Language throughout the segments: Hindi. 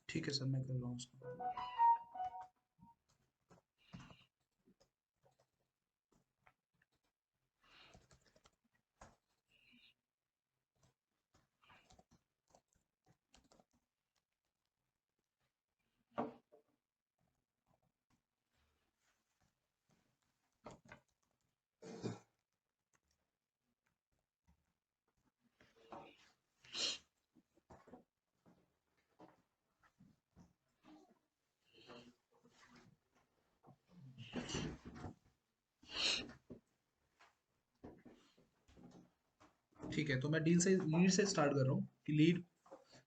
ठीक है सर, मैं कर रहा हूँ उसको। ठीक है, तो मैं डील से लीड से स्टार्ट कर रहा हूँ कि लीड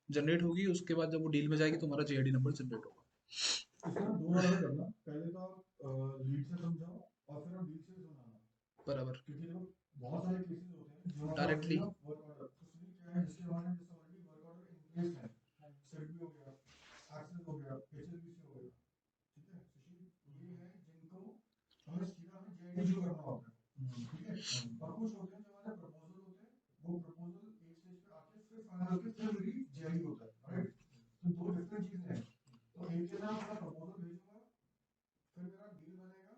जनरेट होगी, उसके बाद जब वो डील में जाएगी तो हमारा जेआईडी नंबर जनरेट होगा। इसमें ना दो बार करना, पहले तो आप लीड से समझाओ और फिर आप डील से भी समझाना, बराबर। क्योंकि देखो बहुत सारे केसेस होते हैं जहाँ पे ऑलरेडी डायरेक्टली। ना वर्क ऑर्डर, तो सुनील क्या है जिसके हमारे जैसे already work order in place है, सेट भी हो गया, एक्सेस हो गया, एचएसबीसी हो गया, ठीक है सुशील, ये है जिनको हमें सीधा हमें जेआईडी इशू करना होता है, ठीक है। और कुछ होते हैं जो हमारे प्रपोजल होते हैं, वो प्रपोजल एक स्टेज पे आके फिर फाइनल होके फिर मेरी जेआईडी होता है, राइट। तो दो डिफरेंट चीजें हैं। तो एक के नाम अपना प्रपोजल भेजूंगा, फिर मेरा डील बनेगा,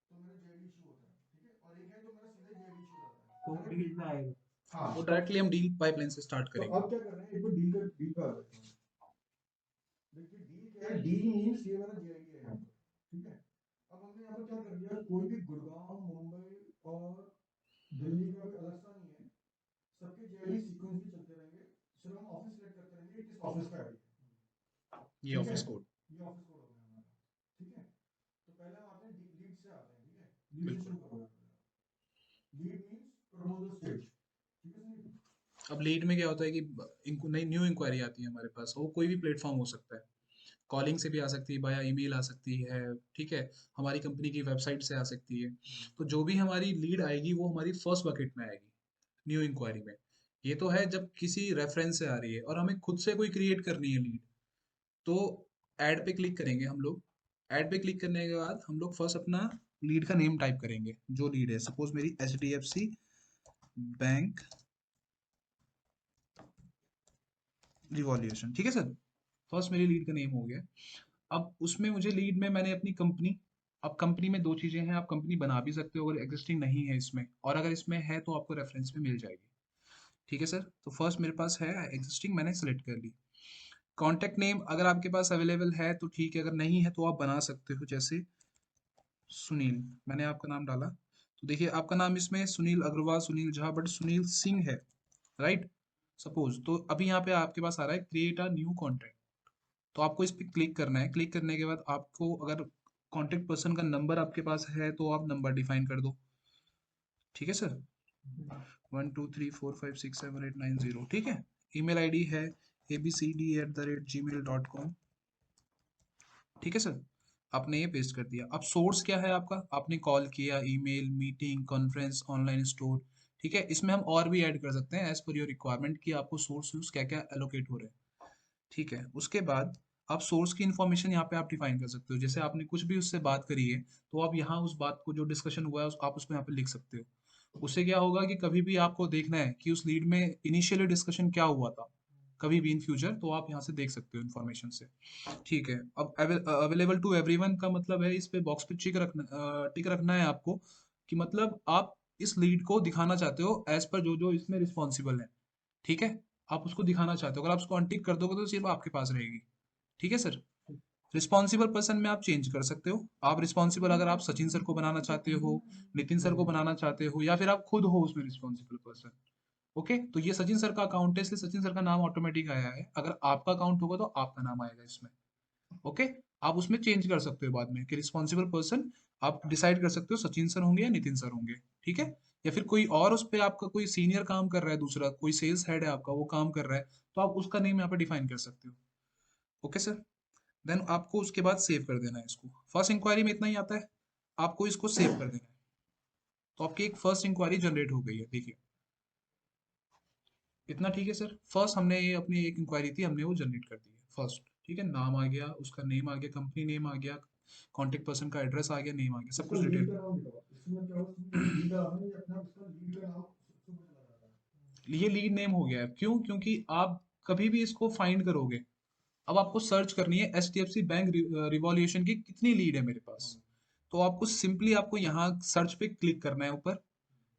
तो मेरा जेआईडी इशू होता है, ठीक है। और एक है जो मेरा सीधे जेआईडी इशू हो जाता है, तो डील में आएगा। हाँ वो डायरेक्टली हम डील पाइपलाइन से स्टार्ट तो करेंगे। अब क्या कर रहे हैं, एक बार डील पे आ जाते हैं। देखिए डील क्या है, डील मीन्स ये मेरा जेआईडी है यहाँ पर, ठीक है। अब हमने यहाँ पर क्या कर दिया, कोई भी गुड़गांव, मुंबई और दिल्ली का कोई अलग सा नहीं है, सबके जेआईडी सीक्वेंसली चलते रहेंगे, सिर्फ हम ऑफिस सेलेक्ट करते रहेंगे किस ऑफिस का आईडी है, ये ठीक है। Office code. ये ऑफिस कोड हो गया हमारा, ठीक है। तो पहले हम आते हैं लीड से आते हैं, ठीक है, लीड से बिल्कुल। शुरू करो। लीड मींस प्रपोजल स्टेज, ठीक है सुनील। अब लीड में क्या होता है कि इनको नई न्यू इंक्वायरी आती है हमारे पास, वो कोई भी प्लेटफॉर्म हो सकता है। कॉलिंग से भी आ सकती है, बाया ईमेल आ सकती है, ठीक है, हमारी कंपनी की वेबसाइट से आ सकती है। तो जो भी हमारी लीड आएगी वो हमारी फर्स्ट बकेट में आएगी, न्यू इंक्वायरी में। ये तो है जब किसी रेफरेंस से आ रही है, और हमें खुद से कोई क्रिएट करनी है लीड, तो ऐड पे क्लिक करेंगे हम लोग। ऐड पे क्लिक करने के बाद हम लोग फर्स्ट अपना लीड का नेम टाइप करेंगे। जो लीड है, सपोज मेरी H D F C bank revolution, ठीक है सर। फर्स्ट मेरी लीड का नेम हो गया। अब उसमें मुझे लीड में मैंने अपनी कंपनी, अब कंपनी में दो चीजें हैं, आप कंपनी बना भी सकते हो अगर एग्जिस्टिंग नहीं है इसमें, और अगर इसमें है तो आपको रेफरेंस में मिल जाएगी। ठीक है सर, तो फर्स्ट मेरे पास है एग्जिस्टिंग, मैंने सेलेक्ट कर ली। कॉन्टैक्ट नेम अगर आपके पास अवेलेबल है तो ठीक है, अगर नहीं है तो आप बना सकते हो, जैसे सुनील, मैंने आपका नाम डाला। तो देखिए आपका नाम इसमें सुनील अग्रवाल, सुनील झा, बट सुनील सिंह है, राइट। सपोज तो अभी यहाँ पे आपके पास आ रहा है क्रिएट अ न्यू कॉन्टैक्ट। तो आपको इस पर क्लिक करना है। क्लिक करने के बाद आपको अगर कॉन्टैक्ट पर्सन का नंबर आपके पास है तो आप नंबर डिफाइन कर दो। ठीक है सर, 1 2 3 4 5 6 7 8 9 0, ठीक है। ईमेल आईडी है abcd@gmail.com, ठीक है सर। आपने ये पेस्ट कर दिया। अब सोर्स क्या है आपका, आपने कॉल किया, email, meeting, conference, online store, ठीक है। इसमें हम और भी ऐड कर सकते हैं एज पर योर रिक्वायरमेंट कि आपको सोर्स यूज क्या क्या एलोकेट हो रहे हैं, ठीक है। उसके बाद आप सोर्स की इन्फॉर्मेशन यहाँ पे आप डिफाइन कर सकते हो। जैसे आपने कुछ भी उससे बात करी है तो आप यहाँ उस बात को, जो डिस्कशन हुआ है आप उसको यहाँ पे लिख सकते हो। उससे क्या होगा कि कभी भी आपको देखना है कि उस लीड में इनिशियली डिस्कशन क्या हुआ था, कभी भी इन फ्यूचर, तो आप यहाँ से देख सकते हो इन्फॉर्मेशन से। ठीक है। अब अवेलेबल टू एवरीवन का मतलब है, इस पे बॉक्स पे टिक रखना है आपको, कि मतलब आप इस लीड को दिखाना चाहते हो एज पर जो जो इसमें रिस्पॉन्सिबल है, ठीक है। आप उसको दिखाना चाहते हो, अगर आप उसको अनटिक कर दोगे तो सिर्फ आपके पास रहेगी। ठीक है सर। रिस्पॉन्सिबल पर्सन में आप चेंज कर सकते हो। आप रिस्पॉन्सिबल अगर आप सचिन सर को बनाना चाहते हो, नितिन सर को बनाना चाहते हो, या फिर आप खुद हो उसमें रिस्पॉन्सिबल पर्सन। ओके, तो ये सचिन सर का अकाउंट है इसलिए सचिन सर का नाम ऑटोमेटिक आया है। अगर आपका अकाउंट होगा तो आपका नाम आएगा इसमें। ओके, आप उसमें चेंज कर सकते हो बाद में कि रिस्पॉन्सिबल पर्सन आप डिसाइड कर सकते हो सचिन सर होंगे या नितिन सर होंगे, ठीक है। या फिर कोई और उस पर आपका कोई सीनियर काम कर रहा है, दूसरा कोई सेल्स हेड है आपका वो काम कर रहा है, तो आप उसका नेम यहाँ पे डिफाइन कर सकते हो। Okay sir. देन आपको उसके बाद सेव कर देना है इसको। फर्स्ट इंक्वायरी में इतना ही आता है, आपको इसको सेव कर देना है। तो आपकी एक फर्स्ट इंक्वायरी जनरेट हो गई है, देखिए। इतना ठीक है सर। फर्स्ट हमने ये अपनी एक इंक्वायरी थी, हमने वो जनरेट कर दी है फर्स्ट, ठीक है। नाम आ गया, उसका नेम आ गया, कंपनी नेम आ गया, कॉन्टेक्ट पर्सन का एड्रेस आ गया, नेम आ गया, सब इसका कुछ लीड डिटेल। का नाम बताओ, इसमें क्या होगा, इसमें लीड का नाम है ये अपना, इसका लीड का नाम सबसे मुझे लग रहा ये लीड नेम हो गया है, क्यों? क्योंकि आप कभी भी इसको फाइंड करोगे, अब आपको सर्च करनी है HDFC बैंक रिवॉल्यूशन की कितनी लीड है मेरे पास। तो आपको सिंपली आपको यहाँ सर्च पे क्लिक करना है ऊपर।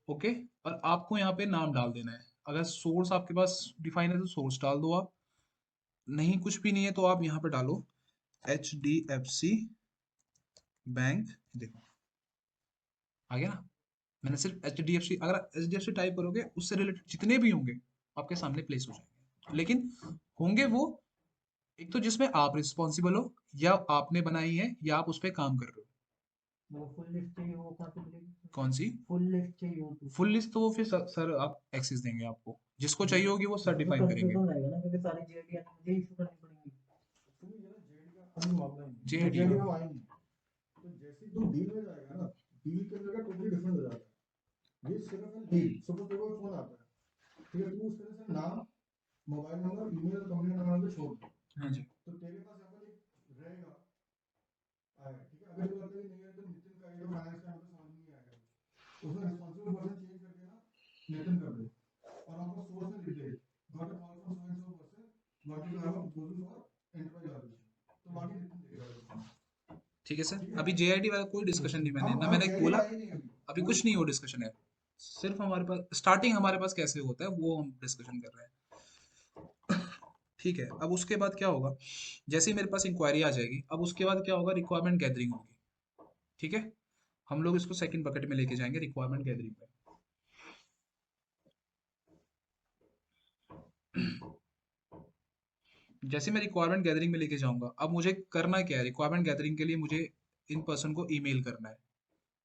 ओके। और आपको यहाँ पे नाम डाल देना है। अगर सोर्स आपके पास डिफाइन है तो सोर्स डाल दो आप। नहीं कुछ भी नहीं है तो आप यहाँ पे डालो HDFC बैंक। देखो आ गया ना। मैंने सिर्फ HDFC, अगर HDFC टाइप करोगे उससे रिलेटेड जितने भी होंगे आपके सामने प्लेस हो जाएंगे, लेकिन होंगे वो एक तो जिसमें आप रिस्पॉन्सिबल हो, या आपने बनाई है, या आप उस पर काम कर रहे हो। वो फुल लिस्ट चाहिए, वो कहाँ से मिलेगी? कौन सी? फुल लिस्ट चाहिए हो तो फुल लिस्ट तो वो फिर सर आप एक्सेस देंगे आपको, जिसको चाहिए होगी वो सर तो डिफाइन करेंगे। कंफ्यूजन रहेगा ना, क्योंकि सारी जेडी मुझे इशू करनी पड़ेगी। सुनिए जरा, जेडी का अभी मामला नहीं है, JID जेडी का। में आएंगे। तो जैसे तू डील में जाएगा ना, डील के अंदर का टोटली डिफरेंट हो जाता है। ये सिर्फ है डील। सपोज तेरे को फोन आता है, ठीक है, तू उस तरह से नाम, मोबाइल नंबर, ईमेल और कंपनी का नाम पे छोड़ दे। हाँ जी। तो तेरे पास यहाँ पर एक रहेगा आएगा, ठीक है। अगर तू कहता है नहीं है तो नितिन का ये फाइनेंस का मतलब समझ नहीं आएगा, उसमें रिस्पॉन्सिबल पर्सन चेंज करके ना नितिन कर दे, और वहाँ पर सोर्स में लिख दे got a call from so and so person wanted to have a proposal for enterprise valuation. तो बाकी नितिन देखेगा उसको। ठीक है सर, ठीक है, अभी JID वाला कोई डिस्कशन नहीं, मैंने ना हम मैंने जेडी बोला। आए नहीं अभी। अभी कुछ नहीं हो डिस्कशन है। सिर्फ हमारे पास स्टार्टिंग हमारे पास कैसे होता है वो हम डिस्कशन कर रहे हैं। ठीक है, अब उसके बाद क्या होगा? जैसे ही मेरे पास इंक्वायरी आ जाएगी, अब उसके बाद क्या होगा? रिक्वायरमेंट गैदरिंग होगी। ठीक है। हम लोग इसको सेकंड बकेट में लेके जाएंगे, रिक्वायरमेंट गैदरिंग में। जैसे मैं रिक्वायरमेंट गैदरिंग में लेके जाऊंगा, अब मुझे करना क्या है? रिक्वायरमेंट गैदरिंग के लिए मुझे इन पर्सन को ईमेल करना है।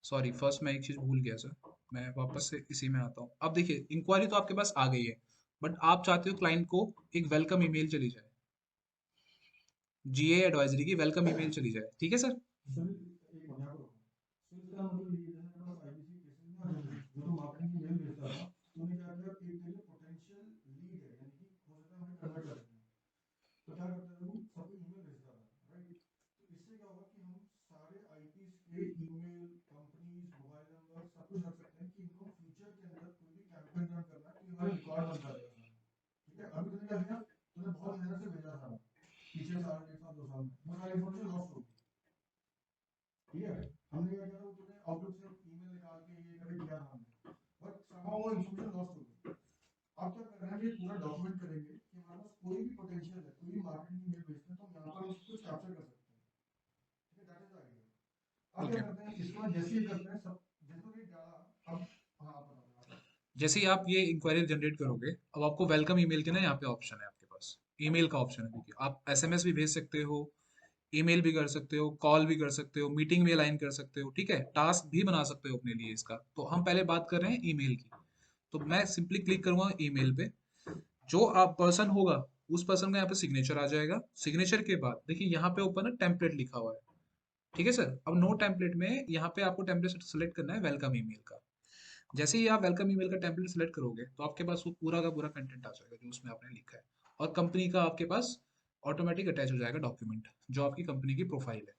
सॉरी, फर्स्ट मैं एक चीज भूल गया सर। मैं वापस से इसी में आता हूँ। अब देखिए, इंक्वायरी तो आपके पास आ गई है, बट आप चाहते हो क्लाइंट को एक वेलकम ईमेल चली जाए, GA एडवाइजरी की वेलकम ईमेल चली जाए। ठीक है सर। सुनील, एक मिनट यहाँ पर रुको। सुनील, इसका मतलब ये, जैसे मेरे पास आईबीसी केसेस में, जो तो मार्केटिंग की मेल भेजता था, तूने क्या किया, एक तेरे लिए पोटेंशियल लीड है, यानी कि हो सकता है हमें कन्वर्ट कर सकते हैं। तो क्या करता है, वो सबको ईमेल भेजता था, राइट। तो इससे क्या होगा कि हम सारे आईपीस के ईमेल, कंपनीज, मोबाइल नंबर सब कुछ रख सकते हैं, कि इनको फ्यूचर के अंदर कोई भी कैंपेन रन करना है तो ये हमारे रिकॉर्ड बनता रहेगा सारा। ठीक है, अभी तूने क्या किया, तूने बहुत मेहनत से भेजा सारा, पिछले साल, 1 साल, 2 साल में वो सारी इन्फॉर्मेशन लॉस्ट होगी। ठीक है, हमने क्या किया था, वो तूने आउटलुक से ईमेल निकाल के ये करके किया था हमने, बट somehow वो इन्फॉर्मेशन लॉस्ट हो गई। अब क्या करना है, ये पूरा डॉक्यूमेंट करेंगे कि हमारे पास कोई भी पोटेंशियल है, कोई भी मार्केटिंग ईमेल भेजते हैं तो हम यहाँ पर उसको कुछ कैप्चर कर सकते हैं। ठीक है, दैट इज द आइडिया। अब क्या ओके। करते हैं, इसके बाद जैसे ही करते हैं सब, जैसे ये डाला, अब हाँ आप बताओ आप। जैसे ही आप ये इंक्वायरी जनरेट करोगे, अब आपको वेलकम ईमेल के ना यहाँ पे ऑप्शन है आपके पास। ईमेल का ऑप्शन है, देखिए आप SMS भी भेज सकते हो, ईमेल भी कर सकते हो, कॉल भी कर सकते हो, मीटिंग भी अलाइन कर सकते हो। ठीक है, टास्क भी बना सकते हो अपने लिए इसका। तो हम पहले बात कर रहे हैं ईमेल की। तो मैं सिंपली क्लिक करूंगा ईमेल पे। जो आप पर्सन होगा, उस पर्सन का यहाँ पे सिग्नेचर आ जाएगा। सिग्नेचर के बाद देखिए यहाँ पे ऊपर ना टेम्पलेट लिखा हुआ है। ठीक है सर। अब नो टेम्पलेट में यहाँ पे आपको टेम्पलेट सेलेक्ट करना है वेलकम ईमेल का। जैसे ही आप वेलकम ईमेल का टेम्पलेट सेलेक्ट करोगे तो आपके पास वो पूरा का पूरा कंटेंट आ जाएगा जो उसमें आपने लिखा है। और कंपनी का आपके पास ऑटोमेटिक अटैच हो जाएगा डॉक्यूमेंट, जो आपकी कंपनी की प्रोफाइल है।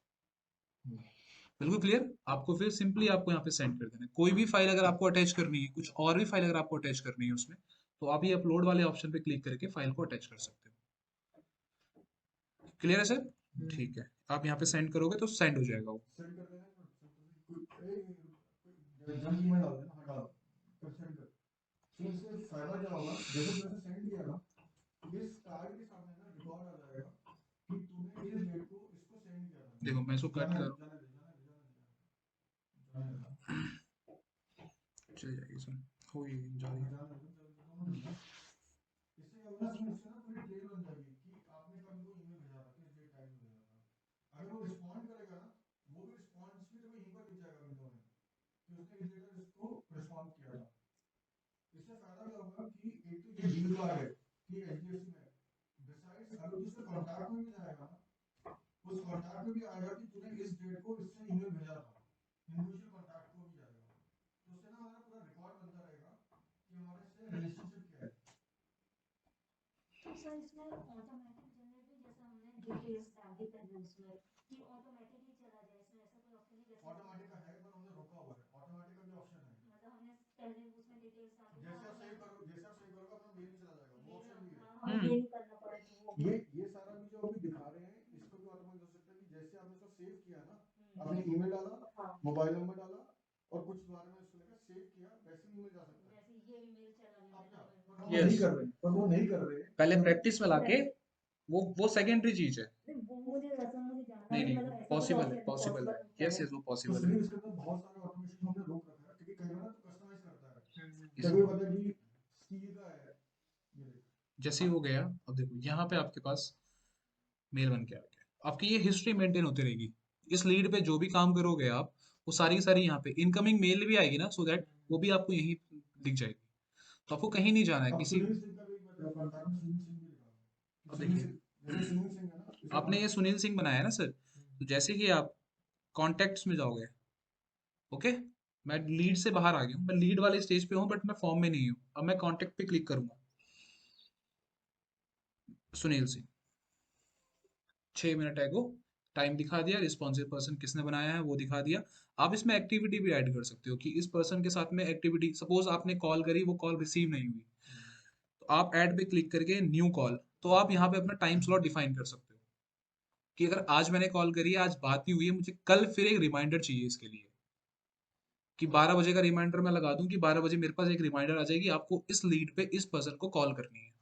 बिल्कुल क्लियर। आपको फिर सिंपली आपको यहाँ पे सेंड कर देना है। कोई भी फाइल अगर आपको अटैच करनी है, कुछ और भी फाइल अगर आपको अटैच करनी है उसमें, तो आप ये अपलोड वाले ऑप्शन पे क्लिक करके फाइल को अटैच कर सकते हो। क्लियर है सर? ठीक है। आप यहाँ पे सेंड करोगे तो सेंड हो जाएगा वो। सेंड कर देना, कोई जंक ईमेल डाल देना, हटा, कर सेंड कर। तो इससे फायदा क्या होगा, जैसे तूने सेंड किया ना, इस कार्ड के सामने ना रिकॉर्ड आ जाएगा कि तूने इस डेट को इसको सेंड किया था। देखो मैं इसको कट जाने करूँ। जाने दे, जाने दे, जाने दे, जाने चल जाएगी सर। हो ही जा रही दे, है। जाने दे, जाने दे। इससे क्या होगा, सुन, इससे ना पूरी ट्रेल बन जाएगी कि आपने कब को ईमेल भेजा था, किस डेट टाइम में भेजा था। अगर वो रिस्पॉन्ड करेगा ना, वो भी रिस्पॉन्स भी तो यहीं पर लिख जाएगा विंडो में कि उसने इस डेट तक इसको रिस्पॉन्ड किया था। इससे फायदा क्या होगा कि एक तो ये डील का है कि एचडीएफसी में, बिसाइड्स अगर तू उसके कॉन्टैक्ट में भी जाएगा ना, उस कॉन्टैक्ट में भी आएगा कि तूने इस डेट को इससे ईमेल भेजा था, इंडिविजुअल कॉन्टैक्ट को भी जाएगा। तो उससे ना हमारा पूरा रिकॉर्ड बनता रहेगा कि हमारे से रिलेशनशिप क्या है। तो सर इसमें ऑटोमेटिक जनरेट भी, जैसे हमने डिटेल्स डाल दी पहले उसमें, कि ऑटोमेटिक ही चला जाए, इसमें ऐसा कोई ऑप्शन नहीं जैसे ऑटोमेटिक का है पर हमने रोका हुआ है, ऑटोमेटिक का भी ऑप्शन है। मतलब हमने पहले उसमें डिटेल्स डाल दी जैसे तो आप सेव ऑटोमेटिक करो, जैसे आप सेव करोगे अपना मेल भी चला जाएगा, वो मेल, ऑप्शन भी है। हाँ हमें मेल करना पड़े तो वो ये सारा भी जो अभी दिखा आपने ईमेल डाला, हाँ मोबाइल नंबर डाला और कुछ बारे में उसको लेकर सेव किया, वैसे ही ईमेल जा सकता है। जैसे ये ईमेल चला गया अब क्या, मेरे पर मोबाइल वो नहीं यस, कर रहे, पर वो नहीं कर रहे। पहले प्रैक्टिस में लाके वो सेकेंडरी चीज है। में वो मुझे वैसा मुझे जानना नहीं है कि नहीं, मतलब ऐसा कुछ पॉसिबल है, ऑप्शन पॉसिबल है, पॉसिबल यस है। यस, वो तो पॉसिबल है। सुनील इसके अंदर बहुत सारे ऑटोमेशन हमने रोक रखा है, क्योंकि कई बार ना तो कस्टमाइज करता है। इस कभी पता है कि स्टील का है, ये देखो। जैसे ही हो गया, अब देखो यहाँ पे आपके पास मेल बन के आ गया, आपकी ये हिस्ट्री मेंटेन होती रहेगी। इस लीड पे जो भी काम करोगे आप, वो सारी की सारी यहाँ पे इनकमिंग मेल भी आएगी ना, सो दैट वो भी आपको यहीं दिख जाएगी। तो आपको कहीं नहीं जाना है अब किसी। सुनील सिंह का भी एक कॉन्टैक्ट में सुनील सिंह भी लिखा कि अब सुनील देखिए, सिंह, जैसे सुनील सिंह है ना, इसका आपने ये सुनील सिंह बनाया है ना सर, तो जैसे कि आप कॉन्टेक्ट्स में जाओगे, ओके, मैं लीड से बाहर आ गया हूँ, मैं लीड वाले स्टेज पे हूँ बट मैं फॉर्म में नहीं हूँ। अब मैं कॉन्टेक्ट पे क्लिक करूंगा, सुनील सिंह, 6 मिनट एगो, टाइम दिखा दिया, रिस्पॉन्सिव पर्सन किसने बनाया है वो दिखा दिया। आप इसमें एक्टिविटी भी ऐड कर सकते हो कि इस पर्सन के साथ में एक्टिविटी, सपोज आपने कॉल करी, वो कॉल रिसीव नहीं हुई, तो आप ऐड पे क्लिक करके न्यू कॉल, तो आप यहाँ पे अपना टाइम स्लॉट डिफाइन कर सकते हो कि अगर आज मैंने कॉल करी है, आज बात नहीं हुई है, मुझे कल फिर एक रिमाइंडर चाहिए इसके लिए, कि 12 बजे का रिमाइंडर मैं लगा दूं कि 12 बजे मेरे पास एक रिमाइंडर आ जाएगी, आपको इस लीड पे इस पर्सन को कॉल करनी है।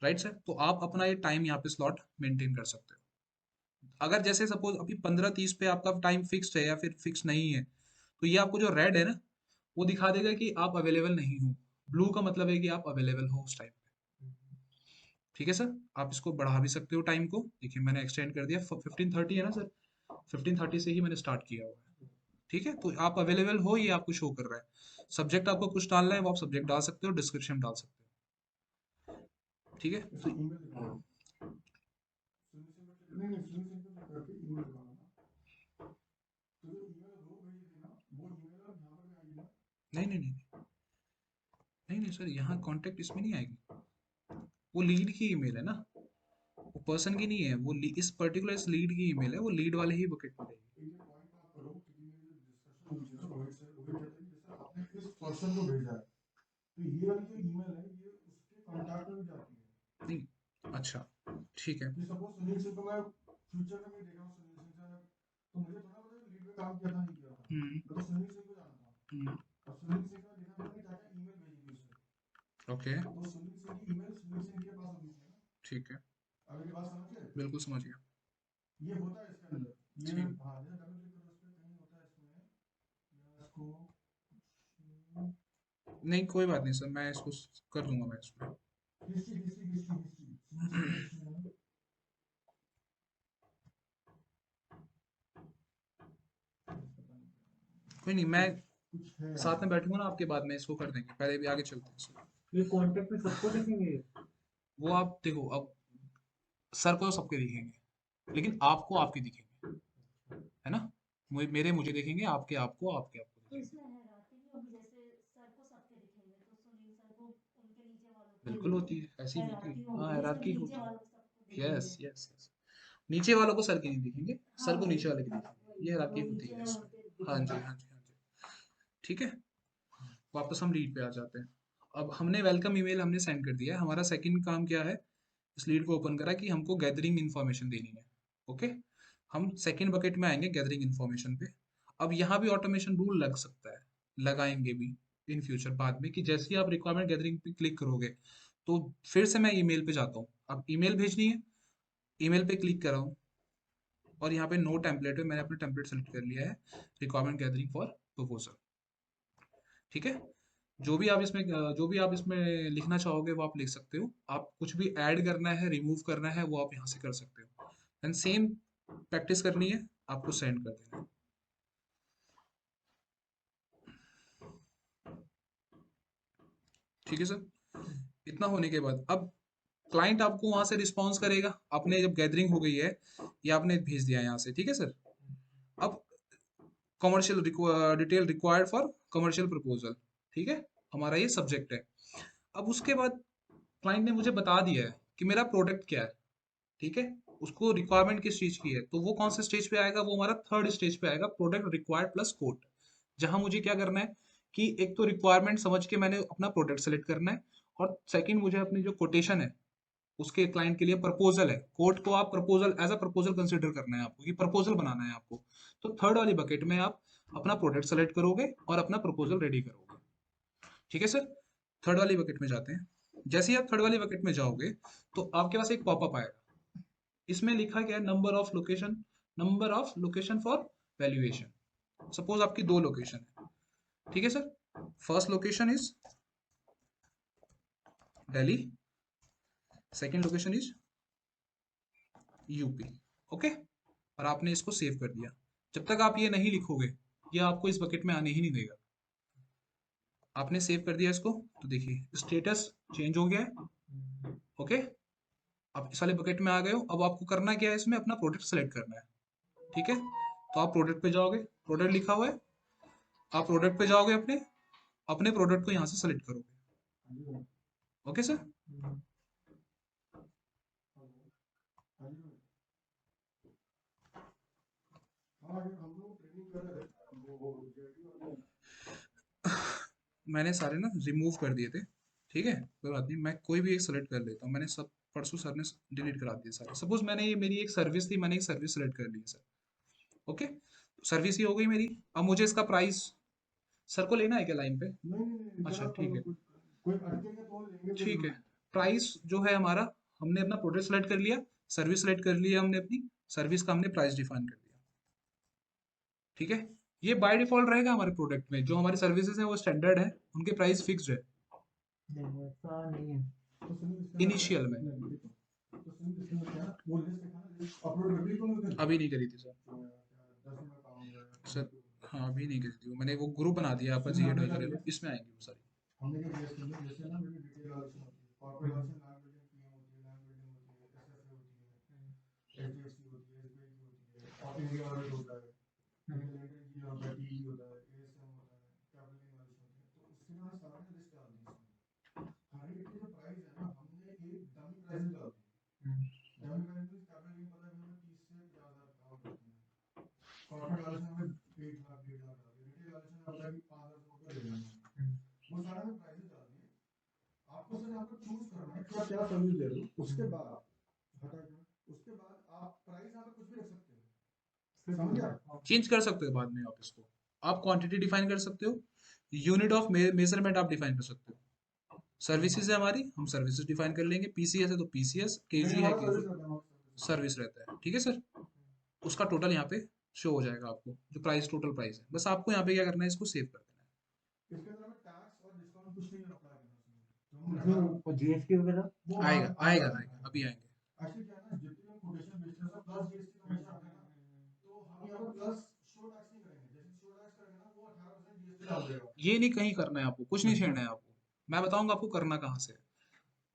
राइट सर, तो आप अपना ये टाइम यहाँ पे स्लॉट मेंटेन कर सकते हो। अगर जैसे सपोज अभी 15:30 पे आपका टाइम फिक्स्ड है या फिर फिक्स नहीं है, तो ये आपको जो रेड है ना, वो दिखा देगा कि आप अवेलेबल नहीं हो। ब्लू का मतलब है कि आप अवेलेबल हो उस टाइम पे। ठीक है सर, आप इसको बढ़ा भी सकते हो टाइम को। देखिए मैंने एक्सटेंड कर दिया, 15:30 है ना सर, 15:30 से ही मैंने स्टार्ट किया हुआ है। ठीक है, तो आप अवेलेबल हो ये आपको शो कर रहा है। सब्जेक्ट आपको कुछ डालना है वो आप सब्जेक्ट डाल सकते हो, डिस्क्रिप्शन डाल सकते हो। ठीक है, इसको तो ईमेल दिखाओ, सुनील सिंह को नहीं नहीं, सुनील सिंह को क्लिक करके ईमेल दिखाओ ना, तो जो ईमेल रो भेजी थी ना, वो ईमेल अब यहाँ पर भी आएगी ना। नहीं नहीं नहीं नहीं नहीं सर, यहाँ कांटेक्ट इसमें नहीं आएगी, वो लीड की ईमेल है ना, वो पर्सन की नहीं है, वो इस पर्टिकुलर इस लीड की ईमेल है, वो लीड वाले ही बकेट में रहेगी। एक ये पॉइंट आप करो, क्योंकि मेरी जो डिस्कशन हुई थी ना रोहित से, रोहित कहते हैं कि जैसे आपने इस पर्सन को भेजा है, तो ये वाली जो ईमेल है ये उसके कॉन्टैक्ट में भी जाती है। नहीं, अच्छा, ठीक है। कि सपोज सुनील सिंह को मैं फ्यूचर में भी देख रहा हूँ, सुनील सिंह से मैं, तो मुझे थोड़ा पता है लीड पे काम किया था नहीं किया था, हम्म मैं तो सुनील सिंह को जानता हूँ। हम्म, और सुनील सिंह का देखा मैंने क्या क्या ईमेल भेजी थी उसे, ओके, तो सुनील सिंह की ईमेल सुनील सिंह के पास होनी चाहिए ना। ठीक है, अब ये बात समझ गए, बिल्कुल समझ गया। ये होता है इसके अंदर, ये ठीक, हाँ, जैसे डबल क्लिक करो उस पर कहीं होता है इसमें, या इसको नहीं कोई बात नहीं सर, मैं इसको कर दूंगा मैं इसमें। History history history history Sunil Singh का हिस्ट्री है ना, पता नहीं क्या कोई नहीं, मैं कुछ है यार। साथ में बैठूंगा ना आपके, बाद में इसको कर देंगे, पहले भी आगे चलते हैं सर। ये कॉन्टेक्ट में सबको दिखेंगे। वो आप देखो, अब सर को तो सबके दिखेंगे, लेकिन आपको आपके दिखेंगे, है ना, मुझे देखेंगे, आपके आपको, आपके आपको तो दिखेंगे। इसमें हायरार्की नहीं होगी, जैसे सर को सबके दिखेंगे तो सुनील सर को उनके नीचे वालों को बिल्कुल होती है, ऐसी होती हायरार्की है, हाँ होगी, या सिर्फ हायरार्की नीचे होती वालों को सबको है, यस दिखेंगे। Yes yes. नीचे वालों को सर के नहीं दिखेंगे, हाँ सर को वही नीचे वाले के हाँ दिखेंगे, वही ये हायरार्की जो होती नीचे है है इसमें। उनके हाँ जी दिखेंगे। हाँ जी हाँ जी, ठीक है। वापस हम लीड पे आ जाते हैं। अब हमने वेलकम ईमेल हमने सेंड कर दिया है, हमारा सेकंड काम क्या है, इस लीड को ओपन करा कि हमको गैदरिंग इन्फॉर्मेशन देनी है। ओके, हम सेकंड बकेट में आएंगे गैदरिंग इन्फॉर्मेशन पे। अब यहाँ भी ऑटोमेशन रूल लग सकता है, लगाएंगे भी इन फ्यूचर बाद में, कि जैसे ही आप रिक्वायरमेंट गैदरिंग पे क्लिक करोगे, तो फिर से मैं ईमेल पे जाता हूँ, अब ईमेल भेजनी है, ईमेल पे क्लिक कर रहा हूँ, और यहाँ पे नो टेम्पलेट है, मैंने अपना टेम्पलेट सेलेक्ट कर लिया है, रिक्वायरमेंट गैदरिंग फॉर प्रपोजल। ठीक है, जो भी आप इसमें लिखना चाहोगे वो आप लिख सकते हो, आप कुछ भी ऐड करना है, रिमूव करना है, वो आप यहाँ से कर सकते हो। एंड सेम प्रैक्टिस करनी है, आपको सेंड कर देना है। ठीक है सर, इतना होने के बाद अब क्लाइंट आपको वहां से रिस्पॉन्स करेगा, आपने जब गैदरिंग हो गई है, या आपने भेज दिया है यहाँ से, ठीक है सर। अब commercial detail required for commercial proposal, ठीक है, हमारा ये सब्जेक्ट है। अब उसके बाद क्लाइंट ने मुझे बता दिया है कि मेरा प्रोडक्ट क्या है, ठीक है, उसको रिक्वायरमेंट किस चीज की है, तो वो कौन से स्टेज पे आएगा, वो हमारा थर्ड स्टेज पे आएगा, प्रोडक्ट रिक्वायर्ड प्लस कोट। जहां मुझे क्या करना है कि एक तो रिक्वायरमेंट समझ के मैंने अपना प्रोडक्ट सेलेक्ट करना है, और सेकंड मुझे अपनी जो कोटेशन है उसके क्लाइंट के लिए प्रपोजल है, कोर्ट को आप proposal as a proposal consider करना है आपको, कि प्रपोजल बनाना है आपको। तो थर्ड वाली बकेट में आप अपना प्रोडक्ट सेलेक्ट करोगे और अपना प्रपोजल रेडी करोगे। ठीक है सर, थर्ड वाली बकेट में जाते हैं। जैसे ही आप थर्ड वाली बकेट में जाओगे तो आपके पास एक पॉपअप आएगा, इसमें लिखा गया है number of location for valuation. Suppose आपकी 2 लोकेशन है, ठीक है sir. First location is Delhi, second location is UP. Okay, और आपने इसको सेव कर दिया। जब तक आप ये नहीं लिखोगे ये आपको इस बकेट में आने ही नहीं देगा। आपने सेव कर दिया इसको, तो देखिए स्टेटस चेंज हो गया है। ओके, आप इस वाले बकेट में आ गए हो। अब आपको करना क्या है, इसमें अपना प्रोडक्ट सेलेक्ट करना है। ठीक है, तो आप प्रोडक्ट पे जाओगे, प्रोडक्ट लिखा हुआ है, आप प्रोडक्ट पे जाओगे, अपने अपने प्रोडक्ट को यहाँ से सेलेक्ट करोगे। ओके सर, हाँ जी। हाँ ये हम लोग ट्रेनिंग कर रहे थे वो जेडी और मैंने सारे ना रिमूव कर दिए थे। ठीक है, कोई बात नहीं, मैं कोई भी एक सेलेक्ट कर लेता हूँ। मैंने सब परसों सर ने डिलीट करा दिए सारे। सपोज मैंने ये मेरी एक सर्विस थी, मैंने एक सर्विस सेलेक्ट कर ली है सर। ओके, सर्विस ही हो गई मेरी। अब मुझे इसका प्राइस सर को लेना है क्या लाइन पे? नहीं अच्छा चला ठीक है, कोई अटकेगा तो लेंगे कोई ठीक है। जरूर। प्राइस जो है हमारा, हमने अपना प्रोडक्ट सेलेक्ट कर लिया, सर्विस सेलेक्ट कर लिया हमने, अपनी सर्विस का हमने प्राइस डिफाइन कर दिया। ठीक है, ये बाय डिफॉल्ट रहेगा हमारे प्रोडक्ट में। जो हमारी सर्विसेज है वो स्टैंडर्ड है, उनके प्राइस फिक्स्ड है नहीं ऐसा नहीं है। तो सुनील इसके अंदर क्या इनिशियल में। नहीं देखो, तो सुनील इसके अंदर क्या वो लिस्ट देखा ना, लिस्ट अपलोड कर दी तो उधर अभी नहीं करी थी सर। 10 में काम हो जाएगा सर हाँ, अभी नहीं करी थी वो। मैंने वो ग्रुप बना दिया आपका सुनील जी हमने एड क्या वगैरह, किया, इसमें आएंगी वो सारी। हमने क्या किया इसके अंदर, जैसे ना मेरी डिटेल ऑप्शन होती है, corporate option land building PM होती है, लैंड बिल्डिंग होती है, एसएफए होती है, एचडीएफसी होती है, एसबीआई की होती है, और इंडिया ऑडिट होता है, कैलेंडर इंजीनियर होता है, टीई होता है, एएसएम होता है, कैपिटल इनवॉल्यूशन होती है। तो उसके ना सारे ना लिस्ट डाल दी इसमें। हर एक की जो प्राइस है ना, हमने एक डमी प्राइस डाल दी। डमी प्राइस में कैपिटल गेन पता है हमें 30 से 50,000 काम करते हैं। कॉर्पोरेट वाले से हमें 1 लाख 1.5 लाख डाल दिए, रिटेल वाले से हमें पता है कि 5,000 रुपये ले लेंगे। वो सारा में प्राइसेस डाल दिए। आपको सिर्फ आपको चूज करना है कि आप क्या सर्विस दे रहे हो। उसके बाद हटा के, उसके बाद आप प्राइस यहाँ पे कुछ भी रख सकते हो, समझ गया? चेंज कर सकते हो बाद में आप इसको। आप क्वांटिटी डिफाइन कर सकते हो, यूनिट ऑफ मेजरमेंट आप डिफाइन कर सकते हो। सर्विसेज है हमारी, हम सर्विसेज डिफाइन कर लेंगे। पीसीएस है तो पीसीएस, नहीं केजी है हमारा केजी, सर्विस रहता है, हमारा सर्विस सर्विस रहता है। ठीक है सर, उसका टोटल यहाँ पे शो हो जाएगा आपको, जो प्राइस टोटल प्राइस है। बस आपको यहाँ पे क्या करना है, इसको सेव कर देना इसके अंदर हमें टैक्स और डिस्काउंट कुछ नहीं अप्लाई करना उसमें, जो हमने इसमें जीएसटी वगैरह वो है। बाद आएगा आएगा आएगा आएगा। आएगा, अभी आएंगे। एक्चुअली क्या है ना, जितने हम कोटेशन बेचते हैं सब प्लस जीएसटी हमेशा आता है ना, तो हम यहाँ पे प्लस शो टैक्स नहीं करेंगे। जैसे शो टैक्स करेंगे ना वो 18% जीएसटी डाल देगा। ये नहीं कहीं करना है आपको, कुछ नहीं छेड़ना है आपको। मैं बताऊंगा आपको करना कहाँ से है।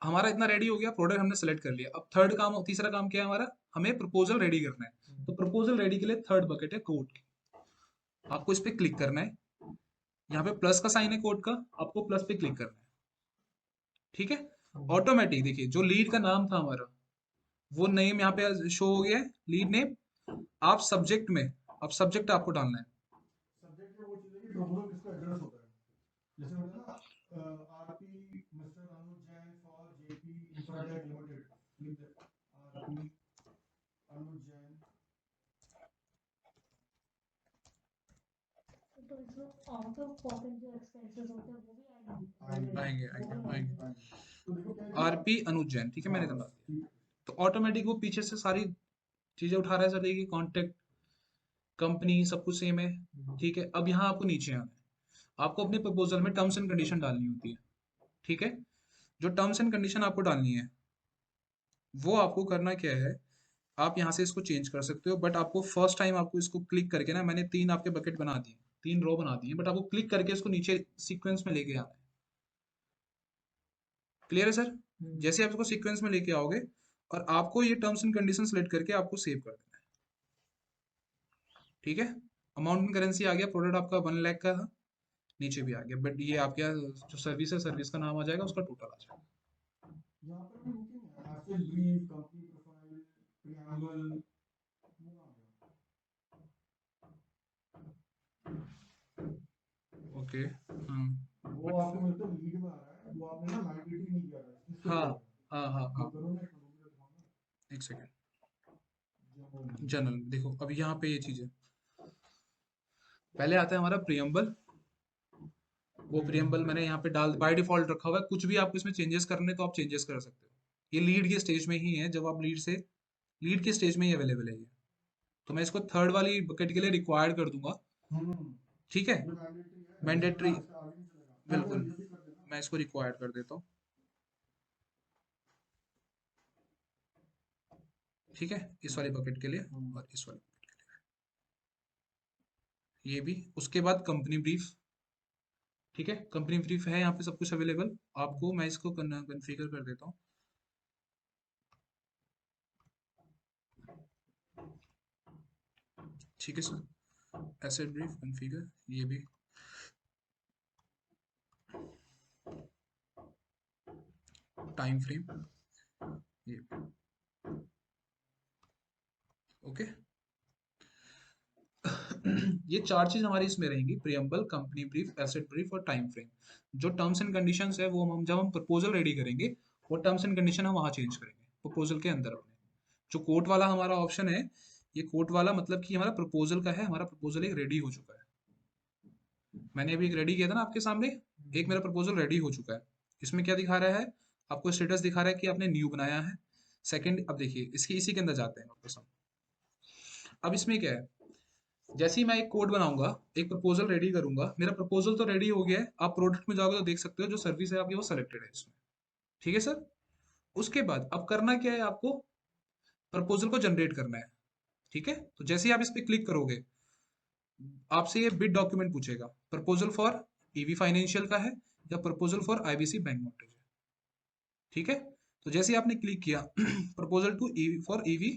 हमारा इतना रेडी हो गया, प्रोडक्ट हमने सेलेक्ट कर लिया। अब थर्ड काम, तीसरा काम क्या है हमारा, हमें प्रपोजल रेडी करना है। तो प्रपोजल रेडी के लिए थर्ड बकेट है कोड की। आपको इस पे क्लिक करना है, यहाँ पे प्लस का साइन है कोड का, आपको प्लस पे क्लिक करना है। ठीक है, ऑटोमेटिक देखिए जो लीड का नाम था हमारा, वो नेम यहाँ पे शो हो गया है, लीड नेम। आप सब्जेक्ट में, अब सब्जेक्ट आपको डालना है। सब्जेक्ट में वो चीज़ है कि प्रपोजल किसका एड्रेस होता है। जैसे होता है ना RP mister Anuj Jain for JP Infratech limited, लिख दे आरपी अनुज जैन। तो इसमें आउट ऑफ पॉकेट जो एक्सपेंसेस होते हैं वो भी आएंगे आएंगे आएंगे आएंगे। तो देखो क्या है, आरपी अनुज जैन, ठीक है, मैंने इतना डाल दिया। ठीक तो ऑटोमेटिक वो पीछे से सारी चीजें उठा रहा है सर। देखिए कॉन्टेक्ट, कंपनी, सब कुछ सेम है। ठीक है, अब यहाँ आपको नीचे आना है। आपको अपने प्रपोजल में टर्म्स एंड कंडीशन डालनी होती है। ठीक है, जो टर्म्स एंड कंडीशन आपको डालनी है, वो आपको करना क्या है, आप यहाँ से इसको चेंज कर सकते हो। बट आपको फर्स्ट टाइम आपको इसको क्लिक करके ना, मैंने 3 आपके बकेट बना दिए, 3 रो बना दिए, बट आपको क्लिक करके इसको नीचे सीक्वेंस में लेके आना है। क्लियर है सर? जैसे आप इसको सीक्वेंस में लेके आओगे, और आपको ये टर्म्स एंड कंडीशन सेलेक्ट करके आपको सेव कर देना है। ठीक है, अमाउंट इन करेंसी आ गया, प्रोडक्ट आपका 1 लाख का था, नीचे भी आ गया। बट ये आपका जो सर्विस है, सर्विस का नाम आ जाएगा, उसका टोटल आ जाएगा। यहाँ पर भी नीचे नहीं है asset brief company profile preamble वो कहाँ गया। ओके, वो आपको मिलता है लीड में आ रहा है, वो आपने ना मैंडेटरी नहीं किया था, इसलिए skip हाँ हो गया। हाँ हाँ वो हाँ। करो ना एक सेकेंड, जनरल जनरल देखो अभी यहाँ पे ये चीज है, पहले आता है हमारा प्रियम्बल, वो प्रियम्बल मैंने यहाँ पे डाल बाय डिफॉल्ट रखा हुआ है, कुछ भी आपको इसमें चेंजेस करने तो आप चेंजेस कर सकते हो, ये लीड के स्टेज में ही है, जब आप लीड के स्टेज में ही अवेलेबल है ये, तो मैं इसको थर्ड वाली बकेट के लिए रिक्वायर्ड कर दूंगा, ठीक है, ये मैंडेटरी है, इसके मैंडेटरी, बाद इसका आगे नहीं चलेगा, बिल्कुल, ये भी कर देना। मैं इसको रिक्वायर्ड कर देता हूँ, ठीक है, इस वाली बकेट के लिए और इस वाली bucket के लिए, ये भी, उसके बाद कंपनी ब्रीफ, ठीक है, कंपनी ब्रीफ है यहाँ पे सब कुछ अवेलेबल आपको, मैं इसको कन्फिगर कर देता हूँ, ठीक है सर, एसेट ब्रीफ कन्फिगर, ये भी, टाइम फ्रेम, ये ओके। ये चार चीज हमारी इसमें रहेंगी, preamble, company brief, asset brief और टाइम फ्रेम। जो टर्म्स एंड कंडीशंस है वो हम जब हम प्रपोजल रेडी करेंगे, वो टर्म्स एंड कंडीशन हम वहाँ चेंज करेंगे प्रपोजल के अंदर अपने। जो कोर्ट वाला हमारा ऑप्शन है, ये कोर्ट वाला मतलब कि हमारा प्रपोजल का है, हमारा प्रपोजल एक रेडी हो चुका है, मैंने अभी एक रेडी किया था ना आपके सामने, एक मेरा प्रपोजल रेडी हो चुका है, इसमें क्या दिखा रहा है आपको, स्टेटस दिखा रहा है कि आपने न्यू बनाया है, सेकंड, अब देखिए इसके इसी के अंदर जाते हैं वापस हम, अब इसमें क्या है, जैसे ही मैं एक कोड बनाऊंगा, एक प्रपोजल रेडी करूंगा, मेरा प्रपोजल तो रेडी हो गया है, आप प्रोडक्ट में जाओगे तो देख सकते हो जो सर्विस है आपकी वो सिलेक्टेड है इसमें, ठीक है सर। उसके बाद अब करना क्या है आपको, प्रपोजल को जनरेट करना है, ठीक है, तो जैसे ही आप इस पे क्लिक करोगे, आपसे ये बिड डॉक्यूमेंट पूछेगा, प्रपोजल फॉर ईवी फाइनेंशियल का है या proposal for IBC bank mortgage है, ठीक है, तो जैसे ही आपने क्लिक किया proposal to for EV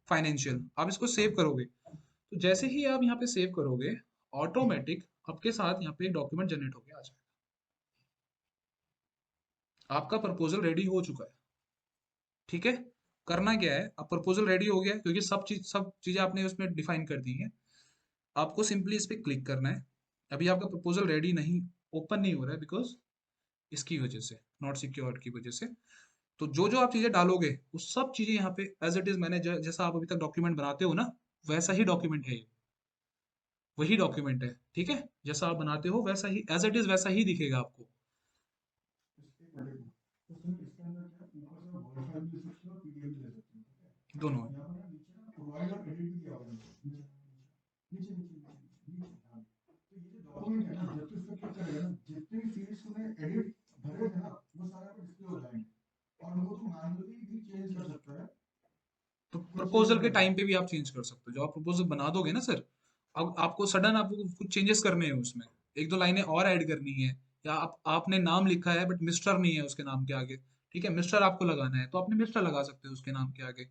financial, आप इसको सेव करोगे, तो जैसे ही आप यहाँ पे सेव करोगे, ऑटोमेटिक आपके साथ यहाँ पे एक डॉक्यूमेंट जनरेट होके आ जाएगा, आपका प्रपोजल रेडी हो चुका है, ठीक है। करना क्या है, अब प्रपोजल रेडी हो गया है, क्योंकि सब चीजें आपने उसमें डिफाइन कर दी हैं, आपको सिंपली इस पे क्लिक करना है, अभी आपका प्रपोजल रेडी नहीं, ओपन नहीं हो रहा है बिकॉज इसकी वजह से, नॉट सिक्योर्ड की वजह से, तो जो जो आप चीजें डालोगे वो सब चीजें यहाँ पे एज इट इज, मैंने जैसा आप अभी तक डॉक्यूमेंट बनाते हो ना, वैसा ही डॉक्यूमेंट है ये, वही डॉक्यूमेंट है, ठीक है, जैसा आप बनाते हो वैसा ही एज इट इज वैसा ही दिखेगा आपको, इसके पढ़ेगा, तो सुनिए इसके अंदर क्या है, ऊपर से वर्ड फाइल भी ले सकते हो, पीडीएफ भी ले सकते हो, ठीक है। दोनों है, यहाँ पर ना नीचे ना प्रोवाइड और एडिट भी दिया हुआ है, नीचे नीचे नीचे नीचे नीचे नीचे, हाँ। तो ये जो डॉक्यूमेंट है ना, जब तू इस पर क्लिक करेगा ना, जितने भी फील्ड्स तूने एडिट भरे थे ना, वो सारे आपको डिस्प्ले हो जाएंगे, और उनको तू मैन्युअली भी चेंज कर सकता है, तो कुछ चेंज प्रपोजल के करना है। टाइम पे भी आप चेंज कर सकते हो, जब आप प्रपोजल बना दोगे ना सर, अब आपको सडन आपको कुछ चेंजेस करने हैं उसमें, एक दो लाइनें और ऐड करनी है, या आपने नाम लिखा है बट मिस्टर नहीं है उसके नाम के आगे, ठीक है, मिस्टर आपको लगाना है तो आपने मिस्टर लगा सकते हो उसके नाम के आगे,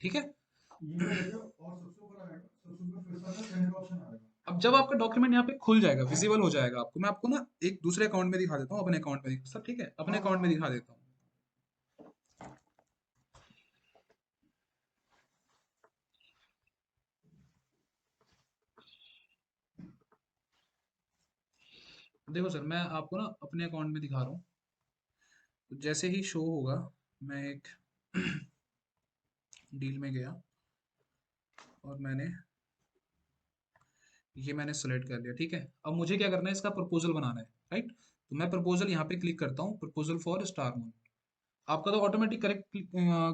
ठीक है। ये क्या करेगा, और सबसे ऊपर आएगा, सबसे ऊपर फिर से आपका सेंड का ऑप्शन आएगा। अब जब आपका डॉक्यूमेंट यहाँ पे खुल जाएगा, विजिबल हो जाएगा आपको, मैं आपको ना एक दूसरे अकाउंट में दिखा देता हूँ, अपने अकाउंट में सर, ठीक है, अपने हाँ अकाउंट में हाँ। दिखा देता हूँ, देखो सर मैं आपको ना अपने अकाउंट में दिखा रहा हूँ, तो जैसे ही शो होगा, मैं एक डील में गया और मैंने सेलेक्ट कर लिया, ठीक है, अब मुझे क्या करना है, इसका प्रपोजल बनाना है, राइट, तो मैं प्रपोजल यहाँ पे क्लिक करता हूँ, प्रपोजल फॉर स्टार मून, आपका तो ऑटोमेटिक करेक्ट,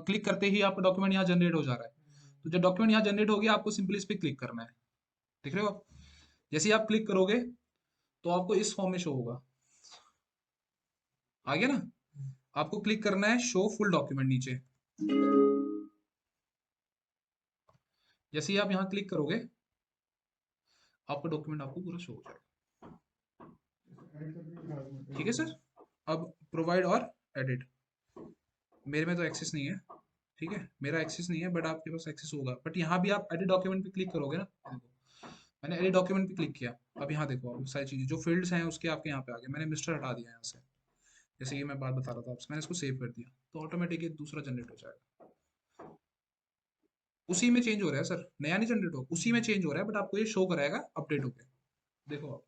क्लिक करते ही आपका डॉक्यूमेंट यहाँ जनरेट हो जा रहा है, तो जब डॉक्यूमेंट यहाँ जनरेट हो गया, आपको सिंपली इस पर क्लिक करना है, देख रहे हो आप, जैसे ही आप क्लिक करोगे तो आपको इस फॉर्म में शो होगा, आ गया ना, आपको क्लिक करना है शो फुल डॉक्यूमेंट नीचे, जैसे ही आप यहाँ क्लिक करोगे, आपका डॉक्यूमेंट आपको पूरा शो हो जाएगा, ऐड करके दिखा दूँ, ठीक है सर। अब प्रोवाइड और एडिट, मेरे में तो एक्सेस नहीं है, ठीक है, मेरा एक्सेस नहीं है, बट आपके पास एक्सेस होगा, बट यहाँ भी आप एडिट डॉक्यूमेंट पे क्लिक करोगे ना, ये देखो मैंने एडिट डॉक्यूमेंट पे क्लिक किया, अब यहाँ देखो आप सारी चीजें जो फील्ड्स हैं उसके आपके यहाँ पे आ गए, मैंने मिस्टर हटा दिया यहाँ से, जैसे कि मैं बात बता रहा था आपसे, मैंने इसको सेव कर दिया, तो ऑटोमेटिक एक दूसरा जनरेट हो जाएगा, उसी में चेंज हो रहा है सर, नया नहीं जनरेट हो, उसी में चेंज हो रहा है, बट आपको ये शो कराएगा अपडेट होके, देखो आप,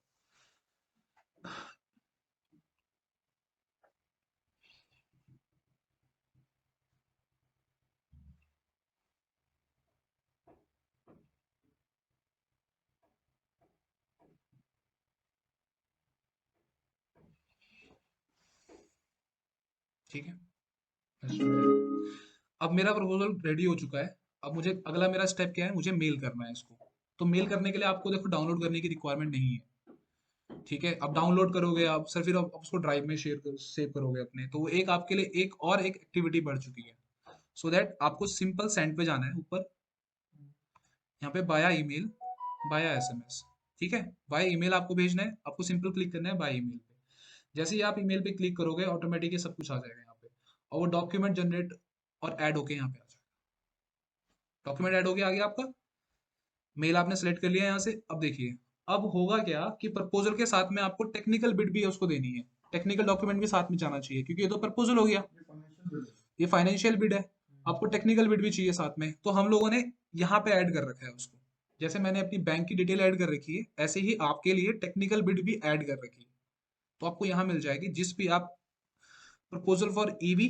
ठीक है, अब मेरा प्रपोजल रेडी हो चुका है। अब मुझे अगला मेरा स्टेप क्या है, मुझे मेल करना है इसको। तो मेल करने के लिए आपको देखो डाउनलोड करने की रिक्वायरमेंट नहीं है, ठीक है। अब डाउनलोड करोगे आप सर, फिर आप उसको ड्राइव में सेव करोगे अपने, तो वो एक आपके लिए एक एक्टिविटी बढ़ चुकी है। सो दैट आपको सिंपल सेंड पे जाना है ऊपर, यहाँ पे बाया ईमेल, बाया एसएमएस, ठीक है। बाय ईमेल आपको भेजना है, आपको सिंपल क्लिक करना है बाय ईमेल पे। जैसे ही आप ईमेल पे क्लिक करोगे ऑटोमेटिक ये सब कुछ आ जाएगा यहाँ पे, और वो डॉक्यूमेंट जनरेट और ऐड होके यहाँ पे आ जाएगा। डॉक्यूमेंट ऐड हो गया, आ गया आपका मेल, आपने सेलेक्ट कर लिया यहाँ से। अब देखिए अब होगा क्या कि प्रपोजल के साथ में आपको टेक्निकल बिट भी उसको देनी है, टेक्निकल डॉक्यूमेंट भी साथ में जाना चाहिए, क्योंकि ये तो प्रपोजल हो गया, ये फाइनेंशियल बिल है। ये फाइनेंशियल बिड है। आपको टेक्निकल बिड भी चाहिए साथ में, तो हम लोगों ने यहाँ पे ऐड कर रखा है उसको। जैसे मैंने अपनी बैंक की डिटेल ऐड कर रखी है, ऐसे ही आपके लिए टेक्निकल बिड भी ऐड कर रखी है। तो आपको यहाँ मिल जाएगी, जिस भी आप प्रपोजल फॉर ईवी,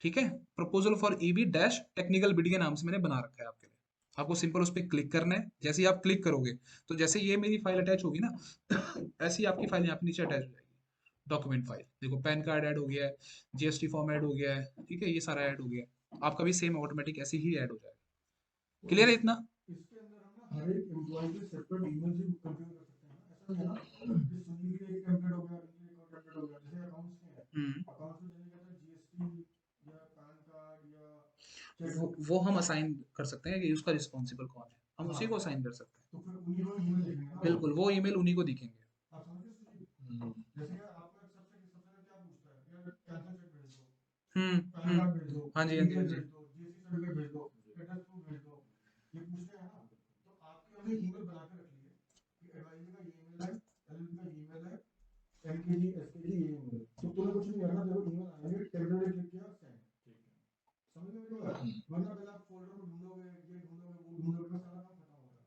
ठीक है, proposal for EV dash technical bid के नाम से मैंने बना रखा है आपके लिए। आपको सिंपल उस पर क्लिक करना है। जैसे ही आप क्लिक करोगे तो जैसे ये मेरी फाइल अटैच होगी ना ऐसी आपकी फाइल यहाँ पे नीचे अटैच हो जाएगी, डॉक्यूमेंट फाइल। देखो पैन कार्ड ऐड हो गया है, जीएसटी फॉर्म ऐड हो गया है, ठीक है, ये सारा ऐड हो गया है। आपका भी सेम ऑटोमेटिक ऐसे ही ऐड हो जाएगा। तो क्लियर है इतना? इसके अंदर हम ना हर एक एम्प्लॉय की सेपरेट ईमेल भी कंफिगर कर सकते हैं ना, ऐसा नहीं है ना कि सुनील के लिए एक टेम्पलेट हो गया, इनके लिए एक और टेम्पलेट हो गया। जैसे अकाउंट्स के हैं, हम्म, अकाउंट्स में जैसे कहते हैं जीएसटी या पैन कार्ड या वो हम असाइन कर सकते हैं कि उसका रिस्पॉन्सिबल कौन है, हम उसी को हाँ, असाइन कर सकते तो फिर उन्हीं को ईमेल देखेंगे हैं। ना वो। बिल्कुल, वो ईमेल उन्हीं को दिखेंगे। आप समझ गए सुनील? जैसे कि आपको एक सबसे सबसे पहले क्या पूछता है, यार कैंसिल चेक भेज दो, पैन कार्ड भेज दो, हाँ जी, हाँ जी, हाँ डीटेल जी। भेज दो, जीएसटी सर्टिफिकेट भेज दो, एड्रेस प्रूफ भेज दो, ये पूछते हैं ना। तो आपके हमने ईमेल बना के रख ली है कि एडवाइजर का ये ईमेल है, एलएलबी का ये ईमेल है, एमकेजी एसकेजी ये ईमेल है। तो तुम्हें कुछ नहीं करना, देखो ईमेल आएंगे, टेम्पलेट क्लिक किया, सेंड। समझ में मेरी बात? वरना पहले आप फोल्डर में ढूंढोगे, ये ढूंढोगे, वो ढूंढोगे, सारा काम खत्म होगा।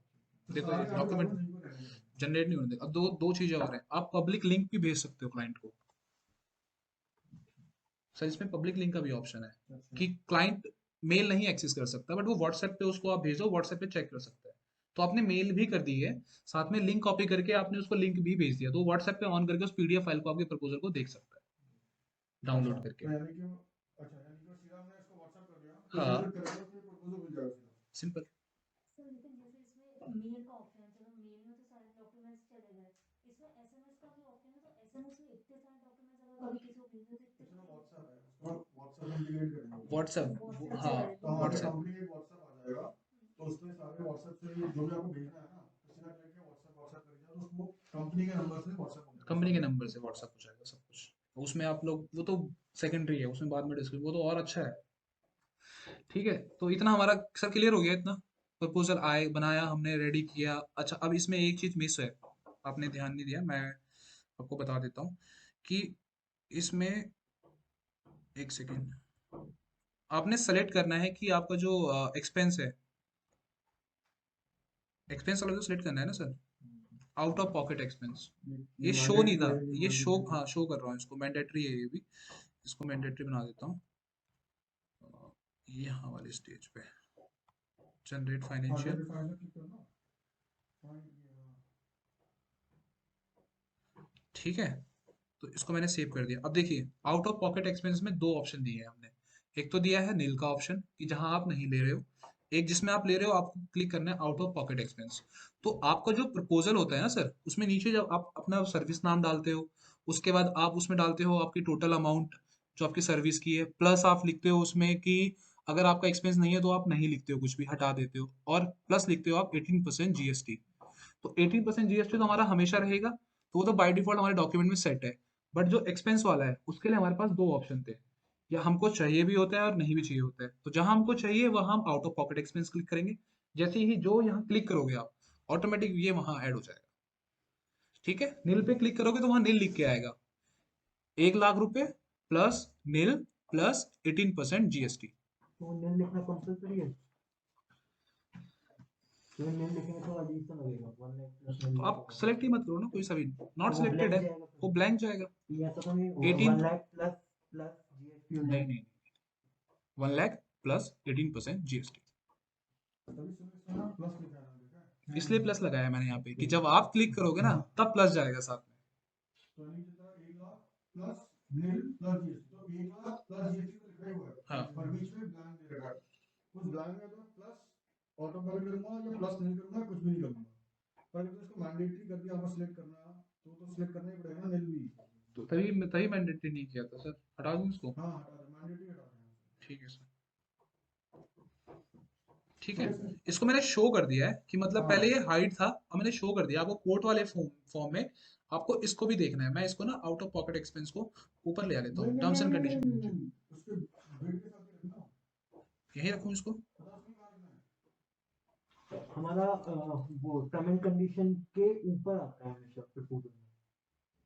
तो देखो ये सारे आपके डॉक्यूमेंट डॉक्यूमेंट यहीं पर रहेंगे। जनरेट नहीं होने देगा। अब दो दो चीजें और हैं, आप पब्लिक लिंक भी भेज सकते हो क्लाइंट को। सर इसमें पब्लिक लिंक का भी ऑप्शन है अच्छा, कि क्लाइंट मेल नहीं एक्सेस कर सकता, बट वो व्हाट्सएप पे उसको आप भेजो, व्हाट्सएप पे चेक कर सकता है। तो आपने मेल भी कर दी है, साथ में लिंक कॉपी करके आपने उसको लिंक भी भेज दिया, तो व्हाट्सएप पे ऑन करके उस पीडीएफ फाइल को, आपके प्रपोजल को देख सकता है अच्छा, डाउनलोड तो करके। यानी कि अच्छा, यानी कि सीधा हमने इसको व्हाट्सएप कर दिया, तो हाँ, यूजर करेगा, उसमें प्रपोजल मिल जाएगा सीधा। सिंपल। सर लेकिन जैसे इसमें मेल का ऑप्शन है, चलो मेल में तो सारे डॉक्यूमेंट्स चले गए, इसमें एसएमएस का भी ऑप्शन है, तो एसएमएस में इतने सारे डॉक्यूमेंट्स अगर कभी किसी को भेजने तो इतने इसमें सारे व्हाट्सएप है, उसको व्हाट्सएप हम डिलीट करेंगे। व्हाट्सएप, व्हाट्सएप हाँ, से जाए तो हमारे व्हाट्सएप। कंपनी का एक व्हाट्सएप आ जाएगा, तो उसमें सारे व्हाट्सएप से जो भी आपको भेजना है ना, तो सीधा क्लिक किया, व्हाट्सएप व्हाट्सएप कर दिया, तो उसको कंपनी के नंबर से व्हाट्सएप हो जाएगा कंपनी के सारा। नंबर से व्हाट्सएप हो जाएगा सब कुछ। उसमें आप लोग, वो तो सेकेंडरी है, उसमें बाद में डिस्कस, वो तो और अच्छा है। ठीक है, तो इतना हमारा सर क्लियर हो गया इतना। प्रपोजल आए, बनाया हमने, रेडी किया। अच्छा अब इसमें एक चीज मिस है, आपने ध्यान नहीं दिया, मैं आपको बता देता हूँ कि इसमें, एक सेकेंड, आपने सेलेक्ट करना है कि आपका जो एक्सपेंस है, एक्सपेंस वाला जो सेलेक्ट करना है ना sir, out of pocket expense. ये शो नहीं था, ये शो, हाँ शो कर रहा हूँ इसको, मैंडेटरी है ये भी, इसको मैंडेटरी बना देता हूँ। यहाँ वाले स्टेज पे जनरेट फाइनेंशियल, ठीक है। तो इसको मैंने सेव कर दिया। अब देखिए आउट ऑफ पॉकेट एक्सपेंस में दो ऑप्शन दिए हैं हमने। एक तो दिया है नील का ऑप्शन कि जहां आप नहीं ले रहे हो, एक जिसमें आप ले रहे हो, आपको क्लिक करना है आउट ऑफ पॉकेट एक्सपेंस। तो आपका जो प्रपोजल होता है ना सर, उसमें नीचे जब आप अपना सर्विस नाम डालते हो, उसके बाद आप उसमें डालते हो आपकी टोटल अमाउंट जो आपकी सर्विस की है, प्लस आप लिखते हो उसमें कि अगर आपका एक्सपेंस नहीं है तो आप नहीं लिखते हो, कुछ भी हटा देते हो, और प्लस लिखते हो आप 18% जीएसटी। तो 18% जीएसटी तो हमारा हमेशा रहेगा, तो वो तो बाय डिफॉल्ट हमारे डॉक्यूमेंट में सेट है। बट जो एक्सपेंस वाला है उसके लिए हमारे पास दो ऑप्शन थे, या हमको चाहिए भी होता है और नहीं भी चाहिए होता है। तो जहां हमको चाहिए वहां हम out of pocket expense click करेंगे। जैसे ही जो यहाँ क्लिक करोगे आप, ऑटोमेटिक ये वहां ऐड हो जाएगा। ठीक है, नील पे क्लिक करोगे तो वहां नील लिख के आएगा, 1 लाख रुपए प्लस नील प्लस 18% जीएसटी। तो नेम लिखना कंपलसरी है, तो नेम लिखेंगे तो अजीब सा लगेगा, 1 लाख प्लस नेम तो लिखना आप पड़ेगा। सेलेक्ट ही मत करो ना कोई सा भी, तो नॉट वो सिलेक्टेड ब्लैंक है, जाएगा वो फिर, ब्लैंक जाएगा। ये ऐसा तो नहीं 18, 1 लाख प्लस प्लस जीएसटी हो नहीं जाएगा। नहीं, 1 लाख प्लस 18% जीएसटी। तभी सुनो इसमें ना प्लस लिखा है, देखा है? इसलिए प्लस लगाया मैंने यहाँ पे कि जब आप क्लिक करोगे ना तब प्लस जाएगा साथ में। तो यानी जितना 1 लाख प्लस नील प्लस जीएसटी, तो तो 1 लाख प्लस जीएसटी तो लिखा ही हुआ है हाँ और बीच में ब्लैंक दे रखा है। उस ब्लैंक में तो मैं प्लस ऑटो कवर करूंगा या प्लस नहीं करूंगा, कुछ भी नहीं करूंगा। पर अगर तो इसको मैंडेटरी कर दिया हमें सिलेक्ट करना, तो सिलेक्ट करना ही पड़ेगा ना निल भी। तो तभी मैंडेटरी नहीं किया था सर, हटा दूं इसको? हाँ हटा दे, मैंडेटरी हटा दें। ठीक है सर, ठीक है। ठीक है सर। इसको मैंने शो कर दिया है कि मतलब हाँ पहले ये हाइड था, अब मैंने शो कर दिया आपको कोर्ट वाले फॉर्म में। आपको इसको भी देखना है, मैं इसको ना आउट ऑफ पॉकेट एक्सपेंस को ऊपर ले आ लेता नहीं हूँ, नहीं टर्म्स नहीं एंड नहीं कंडीशन नहीं के नहीं नीचे। नहीं, उसके बिल के साथ ही रखना। यही रखूँ इसको? पता उसमें कहाँ रखना है? हमारा वो टर्म एंड कंडीशन के ऊपर आता है हमेशा प्रपोजल में।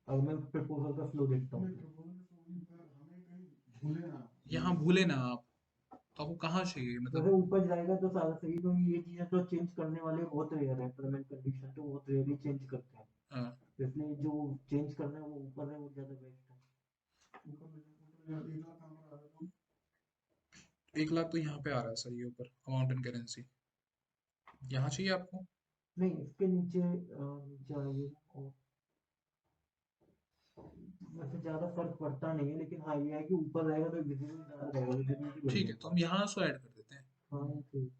अगर मैं प्रपोजल का फ्लो देखता हमें हूँ प्रपोजल में तो नहीं, पर हमें कहीं भूले ना यहाँ भूले ना आप, तो आपको कहाँ चाहिए जैसे मतलब? ऊपर जाएगा तो सारा सही, क्योंकि ये चीजें तो चेंज करने वाले बहुत रेयर है, टर्म एंड कंडीशन तो बहुत रेयरली चेंज करते हैं, हाँ, इसलिए जो चेंज करना है वो ऊपर है, वो ज्यादा बेस्ट है। ऊपर ले जाओ, 1 लाख कहाँ पर आ रहा है? 1 लाख तो यहाँ पे आ रहा है सर, ये ऊपर अमाउंट इन करेंसी, यहाँ चाहिए आपको? नहीं, इसके नीचे नीचे आइए और वैसे ज्यादा फर्क पड़ता नहीं है, लेकिन हाँ ये है कि ऊपर रहेगा तो विजिबल ज्यादा रहेगा, विजिबिलिटी बढ़ ठीक है, जाएगी। तो हम यहाँ से ऐड कर देते हैं। हाँ ठीक।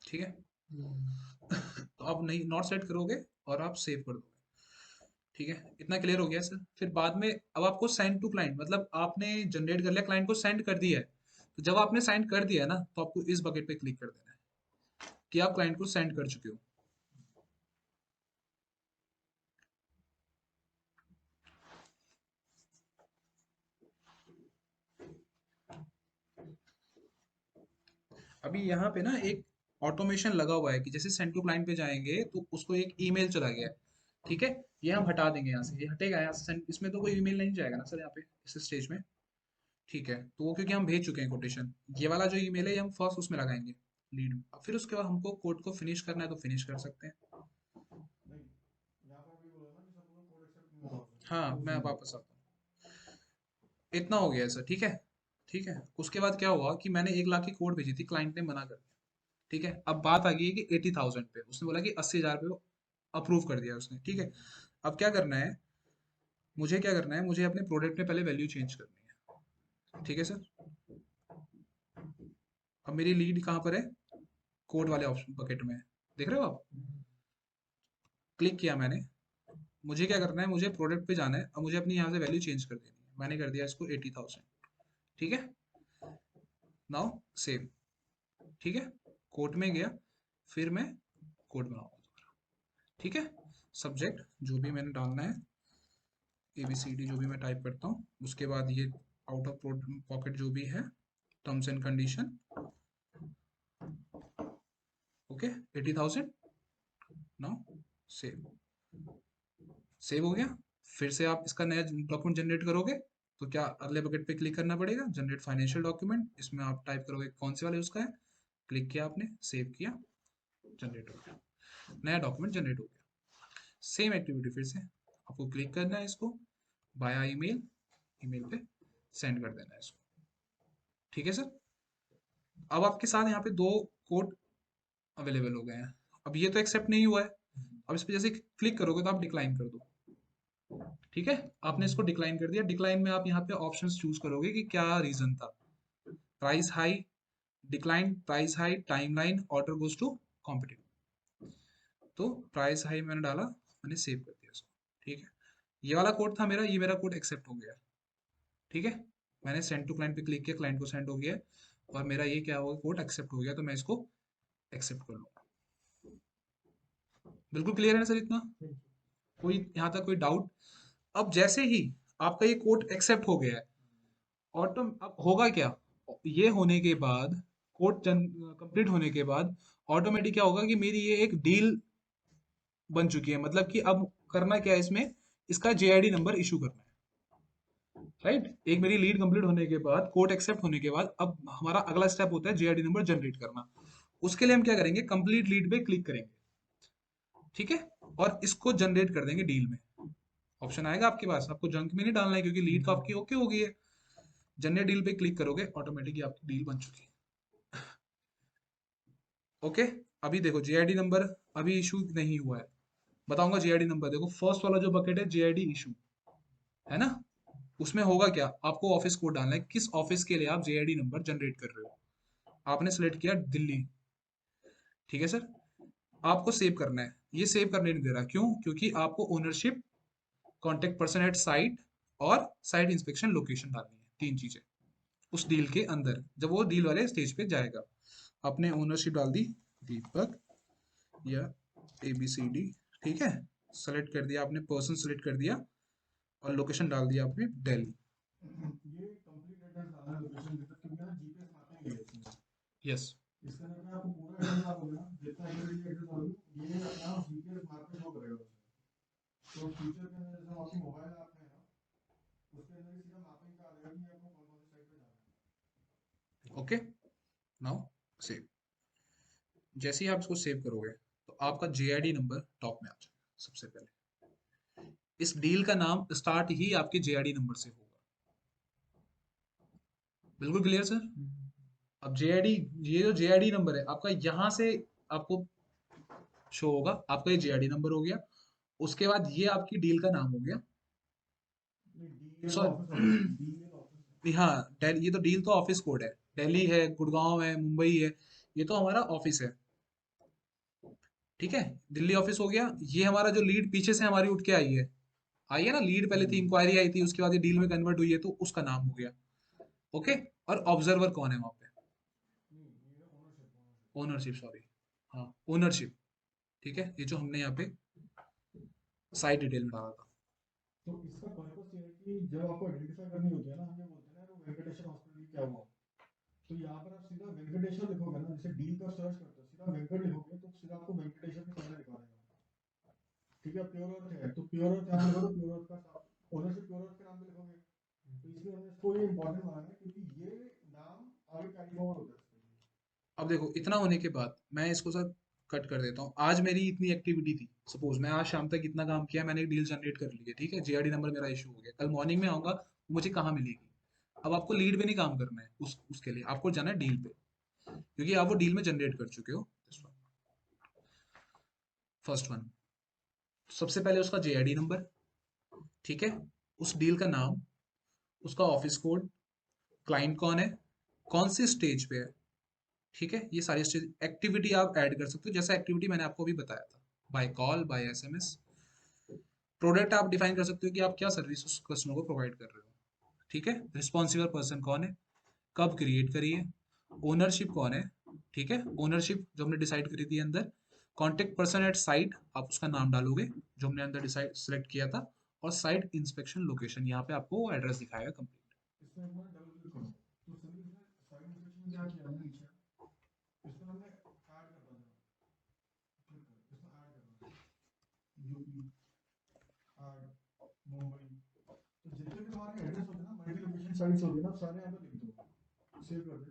ठीक है। तो आप नहीं नॉट सेट करोगे और आप सेव कर दोगे। ठीक है, इतना क्लियर हो गया सर। फिर बाद में अब आपको सेंड टू क्लाइंट, मतलब आपने जनरेट कर लिया, क्लाइंट को सेंड कर दिया है। तो जब आपने सेंड कर दिया है ना, तो आपको इस बकेट पे क्लिक कर देना है कि आप क्लाइंट को सेंड कर चुके हो। अभी यहाँ पे ना एक ऑटोमेशन लगा हुआ है कि जैसे सेंड टू क्लाइंट पे जाएंगे तो उसको एक ईमेल चला गया है। ठीक है, ये हम हटा देंगे यहाँ से, ये हटेगा यहाँ से, इसमें तो कोई ईमेल नहीं जाएगा ना सर यहाँ पे इस स्टेज में। ठीक है, तो वो क्योंकि हम भेज चुके हैं कोटेशन, ये वाला जो ईमेल है ये हम फर्स्ट उसमें लगाएंगे लीड में। अब फिर उसके बाद हमको कोड को फिनिश करना है तो फिनिश कर सकते हैं। नहीं, यहाँ पर भी बोला ना कि सब लोग कोड एक्सेप्ट नहीं होता उसमें। हाँ, मैं वापस आता हूँ। इतना हो गया है सर, ठीक है। ठीक है, उसके बाद क्या हुआ कि मैंने 1 लाख की कोड भेजी थी, क्लाइंट ने मना कर दिया। ठीक है, अब बात आ गई है कि 80,000 पे, उसने बोला कि 80,000 पे अप्रूव कर दिया उसने। ठीक है, अब क्या करना है, मुझे क्या करना है, मुझे अपने प्रोडक्ट में पहले वैल्यू चेंज करनी है। ठीक है सर, अब मेरी लीड कहाँ पर है? कोड वाले ऑप्शन बकेट में है, देख रहे हो आप? क्लिक किया मैंने, मुझे क्या करना है, मुझे प्रोडक्ट पे जाना है, अब मुझे अपनी यहाँ से वैल्यू चेंज कर देनी है। मैंने कर दिया इसको 80,000। ठीक है, नाउ सेव। ठीक है, कोड में गया, फिर मैं कोड बनाऊंगा दोबारा। ठीक है, सब्जेक्ट जो भी मैंने डालना है, ABCD जो भी मैं टाइप करता हूँ, उसके बाद ये आउट ऑफ पॉकेट जो भी है, terms and condition, okay 80,000। Now save. Save हो गया। फिर से आप इसका नया डॉक्यूमेंट जनरेट करोगे तो क्या अगले बकेट पे क्लिक करना पड़ेगा, जनरेट फाइनेंशियल डॉक्यूमेंट, इसमें आप टाइप करोगे कौन से वाले उसका है, क्लिक किया आपने, सेव किया, जनरेट हो गया, नया डॉक्यूमेंट जनरेट हो गया। सेम एक्टिविटी फिर से आपको क्लिक करना है इसको, बाया ईमेल, ईमेल पे सेंड कर देना है इसको। ठीक है सर, अब आपके साथ यहाँ पे दो कोड अवेलेबल हो गए हैं। अब ये तो एक्सेप्ट नहीं हुआ है, अब इस पे जैसे क्लिक करोगे तो आप डिक्लाइन कर दो। ठीक है, आपने इसको डिक्लाइन कर दिया। डिक्लाइन में आप यहाँ पे ऑप्शंस चूज करोगे कि क्या रीजन था, price high, decline, price high, timeline, order goes to competitive. तो प्राइस हाई मैंने डाला, मैंने सेव कर दिया इसको। ठीक है, ये वाला कोड था मेरा, ये मेरा कोड एक्सेप्ट हो गया। ठीक है, मैंने सेंड टू क्लाइंट पे क्लिक किया, क्लाइंट को सेंड हो गया और मेरा ये क्या होगा, कोड एक्सेप्ट हो गया, तो मैं इसको एक्सेप्ट कर लूँगा। बिल्कुल क्लियर है ना सर इतना? कोई यहाँ तक कोई डाउट? अब जैसे ही आपका ये कोड एक्सेप्ट हो गया है, ऑटो अब होगा क्या, ये होने के बाद, कोड कंप्लीट होने के बाद ऑटोमेटिक क्या होगा कि मेरी ये एक डील बन चुकी है। मतलब कि अब करना क्या है इसमें, इसका JID नंबर इशू करना है। राइट, एक मेरी लीड कंप्लीट होने के बाद, कोड एक्सेप्ट होने के बाद, अब हमारा अगला स्टेप होता है JID नंबर जनरेट करना। उसके लिए हम क्या करेंगे, कंप्लीट लीड पे क्लिक करेंगे। ठीक है, और इसको जनरेट कर देंगे डील में। ऑप्शन आएगा आपके पास, आपको जंक में नहीं डालना है क्योंकि लीड तो आपकी ओके हो गई है। जनरेट डील पे क्लिक करोगे, ऑटोमेटिकली आपकी डील बन चुकी है। ओके, अभी देखो जेआईडी नंबर अभी इशू नहीं हुआ है, बताऊंगा जेआईडी नंबर। देखो फर्स्ट वाला जो बकेट है जेआईडी इशू, है ना, उसमें होगा क्या, आपको ऑफिस कोड डालना है, किस ऑफिस के लिए आप जेआईडी नंबर जनरेट कर रहे हो। आपने सेलेक्ट किया दिल्ली, ठीक है सर, आपको सेव करना है, ये सेव करने नहीं दे रहा, क्यों, क्योंकि आपको ownership, contact person at site और साइट इंस्पेक्शन लोकेशन डालनी है, तीन चीजें उस डील के अंदर, जब वो डील वाले स्टेज पे जाएगा। आपने ओनरशिप डाल दी दीपक या ABCD, ठीक है, सेलेक्ट कर दिया आपने, पर्सन सेलेक्ट कर दिया, और लोकेशन डाल दिया आपने दिल्ली। ये कंप्लीट एड्रेस डालना है, लोकेशन भी, क्योंकि ना जीपीएस मैपिंग है इसमें। यस, इसके अंदर में आपको पूरा एड्रेस डालोगे ना, जितना एड्रेस डालोगे ये अपना जीपीएस मैप पे शो करेगा उसे। तो फ्यूचर के अंदर जैसे आपकी मोबाइल ऐप है ना, उसके अंदर ही सीधा मैपिंग का आ जाएगा कि आपको कौन कौन सी साइट पे जाना है। Okay, now save. जैसे ही आप इसको सेव करोगे तो आपका जेआईडी नंबर टॉप में आ जाएगा सबसे पहले। इस डील का नाम स्टार्ट ही आपके जेआईडी नंबर से होगा। बिल्कुल क्लियर सर। अब जेआईडी, ये जो जेआईडी नंबर है आपका, यहाँ से आपको शो होगा, आपका ये जेआईडी नंबर हो गया, उसके बाद ये आपकी डील का नाम हो गया। नहीं, डीएल ऑफिस होगा, सॉरी, डीएल ऑफिस। हाँ, ये तो डील तो ऑफिस कोड है, दिल्ली है, गुड़गांव है, मुंबई है, ये तो हमारा ऑफिस है, ठीक है, दिल्ली ऑफिस हो गया। ये हमारा जो लीड पीछे से हमारी उठ के आई है ना, लीड पहले थी, इंक्वायरी आई थी, उसके बाद ये डील में कन्वर्ट हुई है, तो उसका नाम हो गया। ओके, और ऑब्जर्वर कौन है वहां पे, नहीं, ये ओनरशिप। ओनरशिप, सॉरी, हाँ ओनरशिप, ठीक है, ये जो हमने यहाँ पे साइट डिटेल में डाला था। तो इसका पर्पस ये है कि जब आपको आइडेंटिफाई करनी होती है ना, हम ये बोलते हैं ना वो वेंकटेश्वर हॉस्पिटल क्या हुआ, तो यहाँ पर आप सीधा वेंकटेश्वर लिखोगे ना, जैसे डील का सर्च करते हो सीधा वेंकट लिखोगे तो सीधा आपको वेंकटेश्वर के सामने दिखा देगा। ठीक है, प्योर अर्थ है तो प्योर अर्थ यहाँ लिखो, तो प्योर अर्थ का ओनरशिप प्योर अर्थ के नाम पे लिखोगे। तो इसलिए हमने इसको ये इंपॉर्टेंट माना है, क्योंकि ये नाम आगे कैरी फॉरवर्ड होता है इसके लिए। अब देखो इतना होने के बाद मैं इसको सर कट कर देता हूँ। आज मेरी इतनी एक्टिविटी थी, सपोज मैं आज शाम तक इतना काम किया, मैंने एक डील जनरेट कर ली है, ठीक है, जेआरडी नंबर मेरा इशू हो गया, कल मॉर्निंग में आऊंगा मुझे कहाँ मिलेगी। अब आपको लीड पे नहीं काम करना है, उसके लिए आपको जाना है डील पे, क्योंकि आप वो डील में जनरेट कर चुके हो। फर्स्ट वन, सबसे पहले उसका जेआरडी नंबर, ठीक है, उस डील का नाम, उसका ऑफिस कोड, क्लाइंट कौन है, कौन सी स्टेज पे है, ठीक है, ये सारी स्टेज एक्टिविटी आप ऐड कर सकते हो, जैसा एक्टिविटी मैंने आपको अभी बताया था, by call, by SMS। Product आप डिफाइन कर सकते हो कि आप क्या सर्विस उस कस्टमर को प्रोवाइड कर रहे हो, ठीक है, रिस्पॉन्सिबल पर्सन कौन है, कब क्रिएट करी है, ओनरशिप कौन है, ठीक है, ओनरशिप जो हमने डिसाइड करी थी अंदर, कॉन्टेक्ट पर्सन एट साइट आप उसका नाम डालोगे जो हमने अंदर डिसाइड सेलेक्ट किया था, और साइट इंस्पेक्शन लोकेशन यहाँ पे आपको वो एड्रेस दिखाएगा कंप्लीट। इसमें एक बार डबल क्लिक करो तो सिंपल इसने साइड इंस्पेक्शन में क्या किया है नीचे, इसमें हमने ऐड कर दिया, क्लिक करो इसमें ऐड करना है यूपी, ऐड मुंबई। तो जितने भी तुम्हारे एड्रेस होते हैं ना, मल्टी लोकेशन साइट्स होती है ना, सारे यहाँ पे लिख दो, सेव कर दे।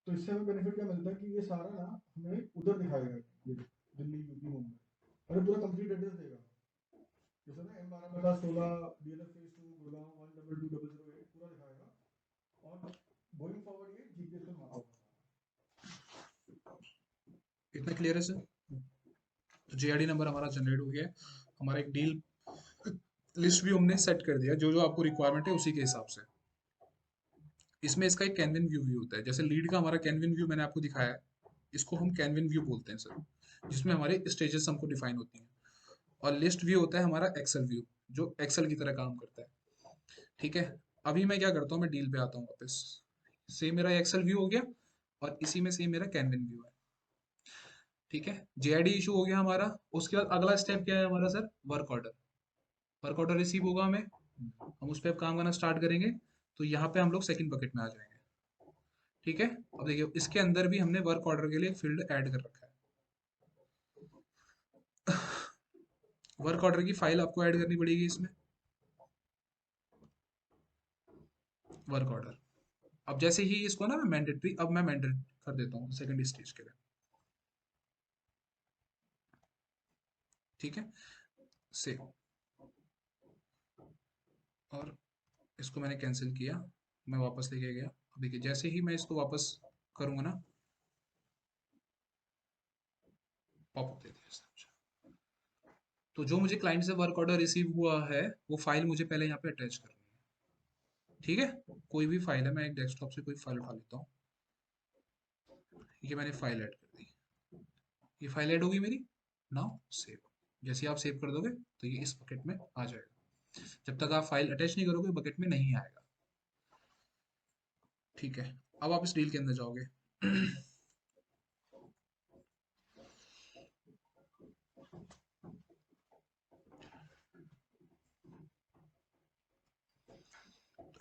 तो इससे हमें बेनिफिट क्या मिलता है कि ये सारा ना हमें उधर दिखाएगा, ये दिल्ली, यूपी, मुंबई, और ये पूरा कंप्लीट एड्रेस देगा। जैसे ना M12/16 DLF फेज 2 गुड़गांव 12200 पूरा दिखाएगा, और गोइंग फॉरवर्ड ये जीपीएस पे मारा होगा। इतना क्लियर है सर। तो जेआरडी नंबर हमारा जनरेट हो गया है, हमारा एक डील लिस्ट भी हमने सेट कर दिया, जो जो आपको रिक्वायरमेंट है उसी के हिसाब से। इसमें इसका एक कैनविन व्यू भी होता है, जैसे लीड का हमारा कैनविन व्यू मैंने आपको दिखाया है, इसको हम कैनविन व्यू बोलते हैं सर, जिसमें हमारे स्टेजेस हमको डिफाइन होती हैं। और लिस्ट व्यू होता है हमारा एक्सेल व्यू, जो एक्सेल की तरह काम करता है, ठीक है। अभी मैं क्या करता हूँ, मैं डील पे आता हूँ वापस, सेम मेरा एक्सेल व्यू हो गया, और इसी में सेम मेरा कैनविन व्यू है, ठीक है। जेआईडी इशू हो गया हमारा, उसके बाद अगला स्टेप क्या है हमारा sir, work order. Work order receive होगा हमें, हम उस पर काम करना स्टार्ट करेंगे, तो यहाँ पे हम लोग सेकंड बकेट में आ जाएंगे, ठीक है। अब देखिए इसके अंदर भी हमने वर्क ऑर्डर के लिए एक फील्ड ऐड कर रखा है। वर्क ऑर्डर की फाइल आपको ऐड करनी पड़ेगी इसमें, वर्क ऑर्डर। अब जैसे ही इसको ना मैं मैंडेटरी, अब मैं मैंडेट कर देता हूँ सेकंड स्टेज के लिए, ठीक है, सेव, और इसको मैंने कैंसिल किया, मैं वापस लेके गया। अब देखिए जैसे ही मैं इसको वापस करूंगा ना, पॉपअप दे दिया इसने मुझे। तो जो मुझे क्लाइंट से वर्क ऑर्डर रिसीव हुआ है वो फाइल मुझे पहले यहाँ पे अटैच करनी है। ठीक है, कोई भी फाइल है, मैं एक डेस्कटॉप से कोई फाइल उठा लेता हूँ। ये मैंने फाइल ऐड कर दी, ये फाइल ऐड होगी मेरी। Now save. जैसे आप सेव कर दोगे तो ये इस बकेट में आ जाएगा। जब तक आप फाइल अटैच नहीं करोगे बकेट में नहीं आएगा। ठीक है, अब आप इस डील के अंदर जाओगे।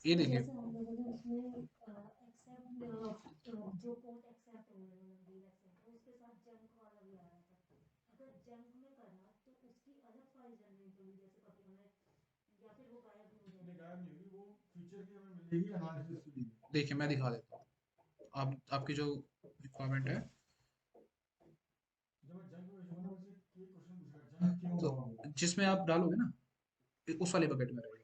ये देखिए, जैसे हम लोगों ने उसमें एक्सेप्ट जो पोर्ट एक्सेप्ट हो रहे हैं डील एक्सेप्ट उसके साथ जंक वाला भी आ रहा था। अगर जंक में करना तो उसकी अलग फाइल जनरेट होगी जैसे पर्टिकुलर, या फिर वो गायब भी हो नहीं जाएगी। गायब नहीं होगी, वो फीचर की हमें मिलेगी एनालिसिस के लिए। देखिए मैं दिखा देता हूँ। आप आपकी जो रिक्वायरमेंट है, जब मैं जंक में भेजूंगा ना मुझसे ये क्वेश्चन पूछेगा जंक क्यों तो हुआ वो, जिसमें आप डालोगे ना उस वाले बकेट में रहेगा।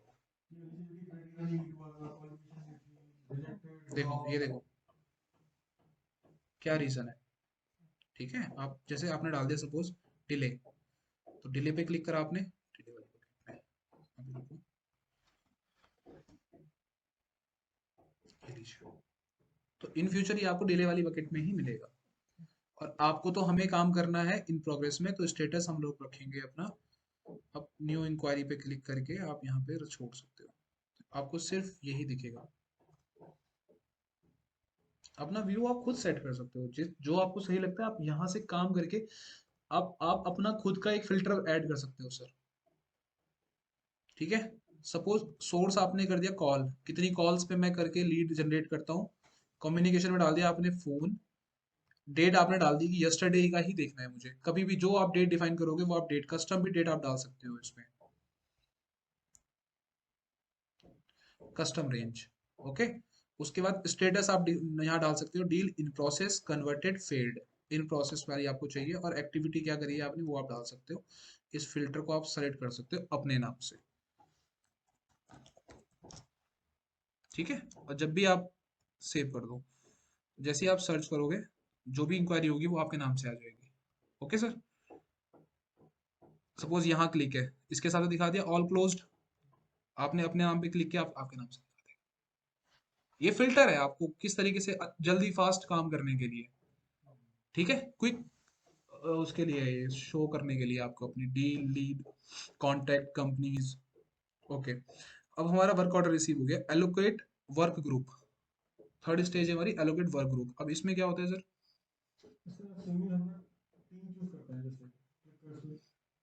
कि एलिजिबिलिटी क्राइटेरिया नहीं मीट हुआ था, क्वालिफिकेशन नहीं थी, रिजेक्टेड, देखो ये देखो क्या रीजन है। ठीक है, आप जैसे आपने डाल दिया सपोज डिले, तो डिले पे क्लिक करा आपने, डिले वाली बकेट में। अभी रुको, ये लीजिए। तो इन फ्यूचर ये आपको डिले वाली बकेट में ही मिलेगा। और आपको तो हमें काम करना है इन प्रोग्रेस में, तो स्टेटस हम लोग रखेंगे अपना। अब न्यू इंक्वायरी पे क्लिक करके आप यहाँ पे छोड़ सकते हो, आपको सिर्फ यही दिखेगा। अपना व्यू आप खुद सेट कर सकते हो, जिस जो आपको सही लगता है आप यहाँ से काम करके आप अपना खुद का एक फिल्टर ऐड कर सकते हो सर। ठीक है, सपोज सोर्स आपने कर दिया कॉल, कितनी कॉल्स पे मैं करके लीड जनरेट करता हूँ। कम्युनिकेशन में डाल दिया आपने फोन, डेट आपने डाल दी कि यस्टरडे का ही देखना है मुझे। कभी भी जो आप डेट डिफाइन करोगे वो आप डेट, कस्टम भी डेट आप डाल सकते हो इसमें, कस्टम रेंज। ओके, उसके बाद स्टेटस आप यहाँ डाल सकते हो, deal in process, converted, failed. In process वाली आपको चाहिए, और एक्टिविटी क्या करी है आपने वो आप डाल सकते हो। इस फिल्टर को आप सेलेक्ट कर सकते हो अपने नाम से। ठीक है, और जब भी आप सेव कर दो, जैसे ही आप सर्च करोगे जो भी इंक्वायरी होगी वो आपके नाम से आ जाएगी। ओके सर, सपोज यहाँ क्लिक है, इसके साथ दिखा दिया ऑल क्लोज्ड, आपने अपने नाम पे क्लिक किया, आपके नाम से दिखा देगा। ये फिल्टर है आपको किस तरीके से जल्दी फास्ट काम करने के लिए। ठीक है, क्विक उसके लिए शो करने के लिए आपको अपनी deal, lead, contact, companies. Okay, अब हमारा वर्क ऑर्डर रिसीव हो गया। Allocate work group, third stage है हमारी एलोकेट वर्क ग्रुप। अब इसमें क्या होता है सर? इसमें सिंगल हम टीम चूज करते हैं, जैसे क्लिक कर उसमें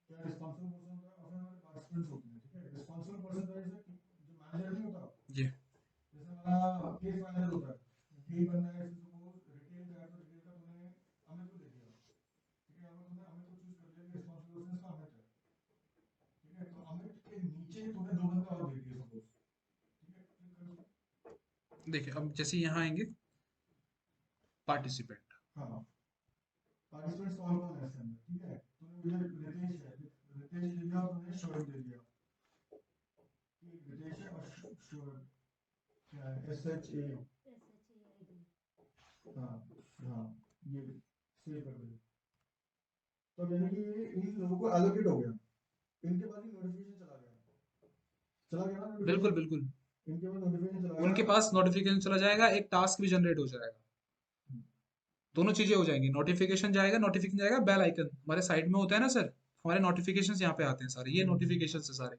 क्या रिस्पांसिबल पर्सन होता है और फिर हमारे पार्टिसिपेंट्स होते हैं। ठीक है, रिस्पांसिबल पर्सन का जैसे जो मैनेजर नहीं होता, जी जैसे हमारा केस मैनेजर होता है, केस बंदा है, सपोज रिटेल का है तो रिटेल का तूने अमित को दे दिया। ठीक है, अमित तूने अमित को चूज कर लिया कि रिस्पांसिबल पर्सन इसका अमित है। ठीक है, तो अमित के नीचे तूने दो बंदे और दे दिए सपोज। ठीक है, क्लिक कर उसमें। देखिए, अब जैसे यहाँ आएंगे पार्टिसिपेंट, हाँ, पार्टिसिपेंट्स कौन कौन है इसके अंदर। ठीक है, तूने मुझे रितेश है, रितेश दे दिया और तूने शोएब दे दिया कि रितेश है और शोएब क्या है, SHA। SHAID। हाँ हाँ, ये सेव कर दे। तो यानी कि ये इन लोगों को एलोकेट हो गया, इनके पास ही नोटिफिकेशन चला गया, चला गया ना बिल्कुल नोटिफिकेशन। बिल्कुल, इनके पास नोटिफिकेशन चला उनके गया। पास नोटिफिकेशन चला जाएगा, एक टास्क भी जनरेट हो जाएगा। दोनों चीजें हो जाएंगी, नोटिफिकेशन जाएगा, नोटिफिकेशन जाएगा, बेल आइकन हमारे साइड में होता है ना सर, हमारे नोटिफिकेशंस यहाँ पे आते हैं सारे, ये नोटिफिकेशन है सारे।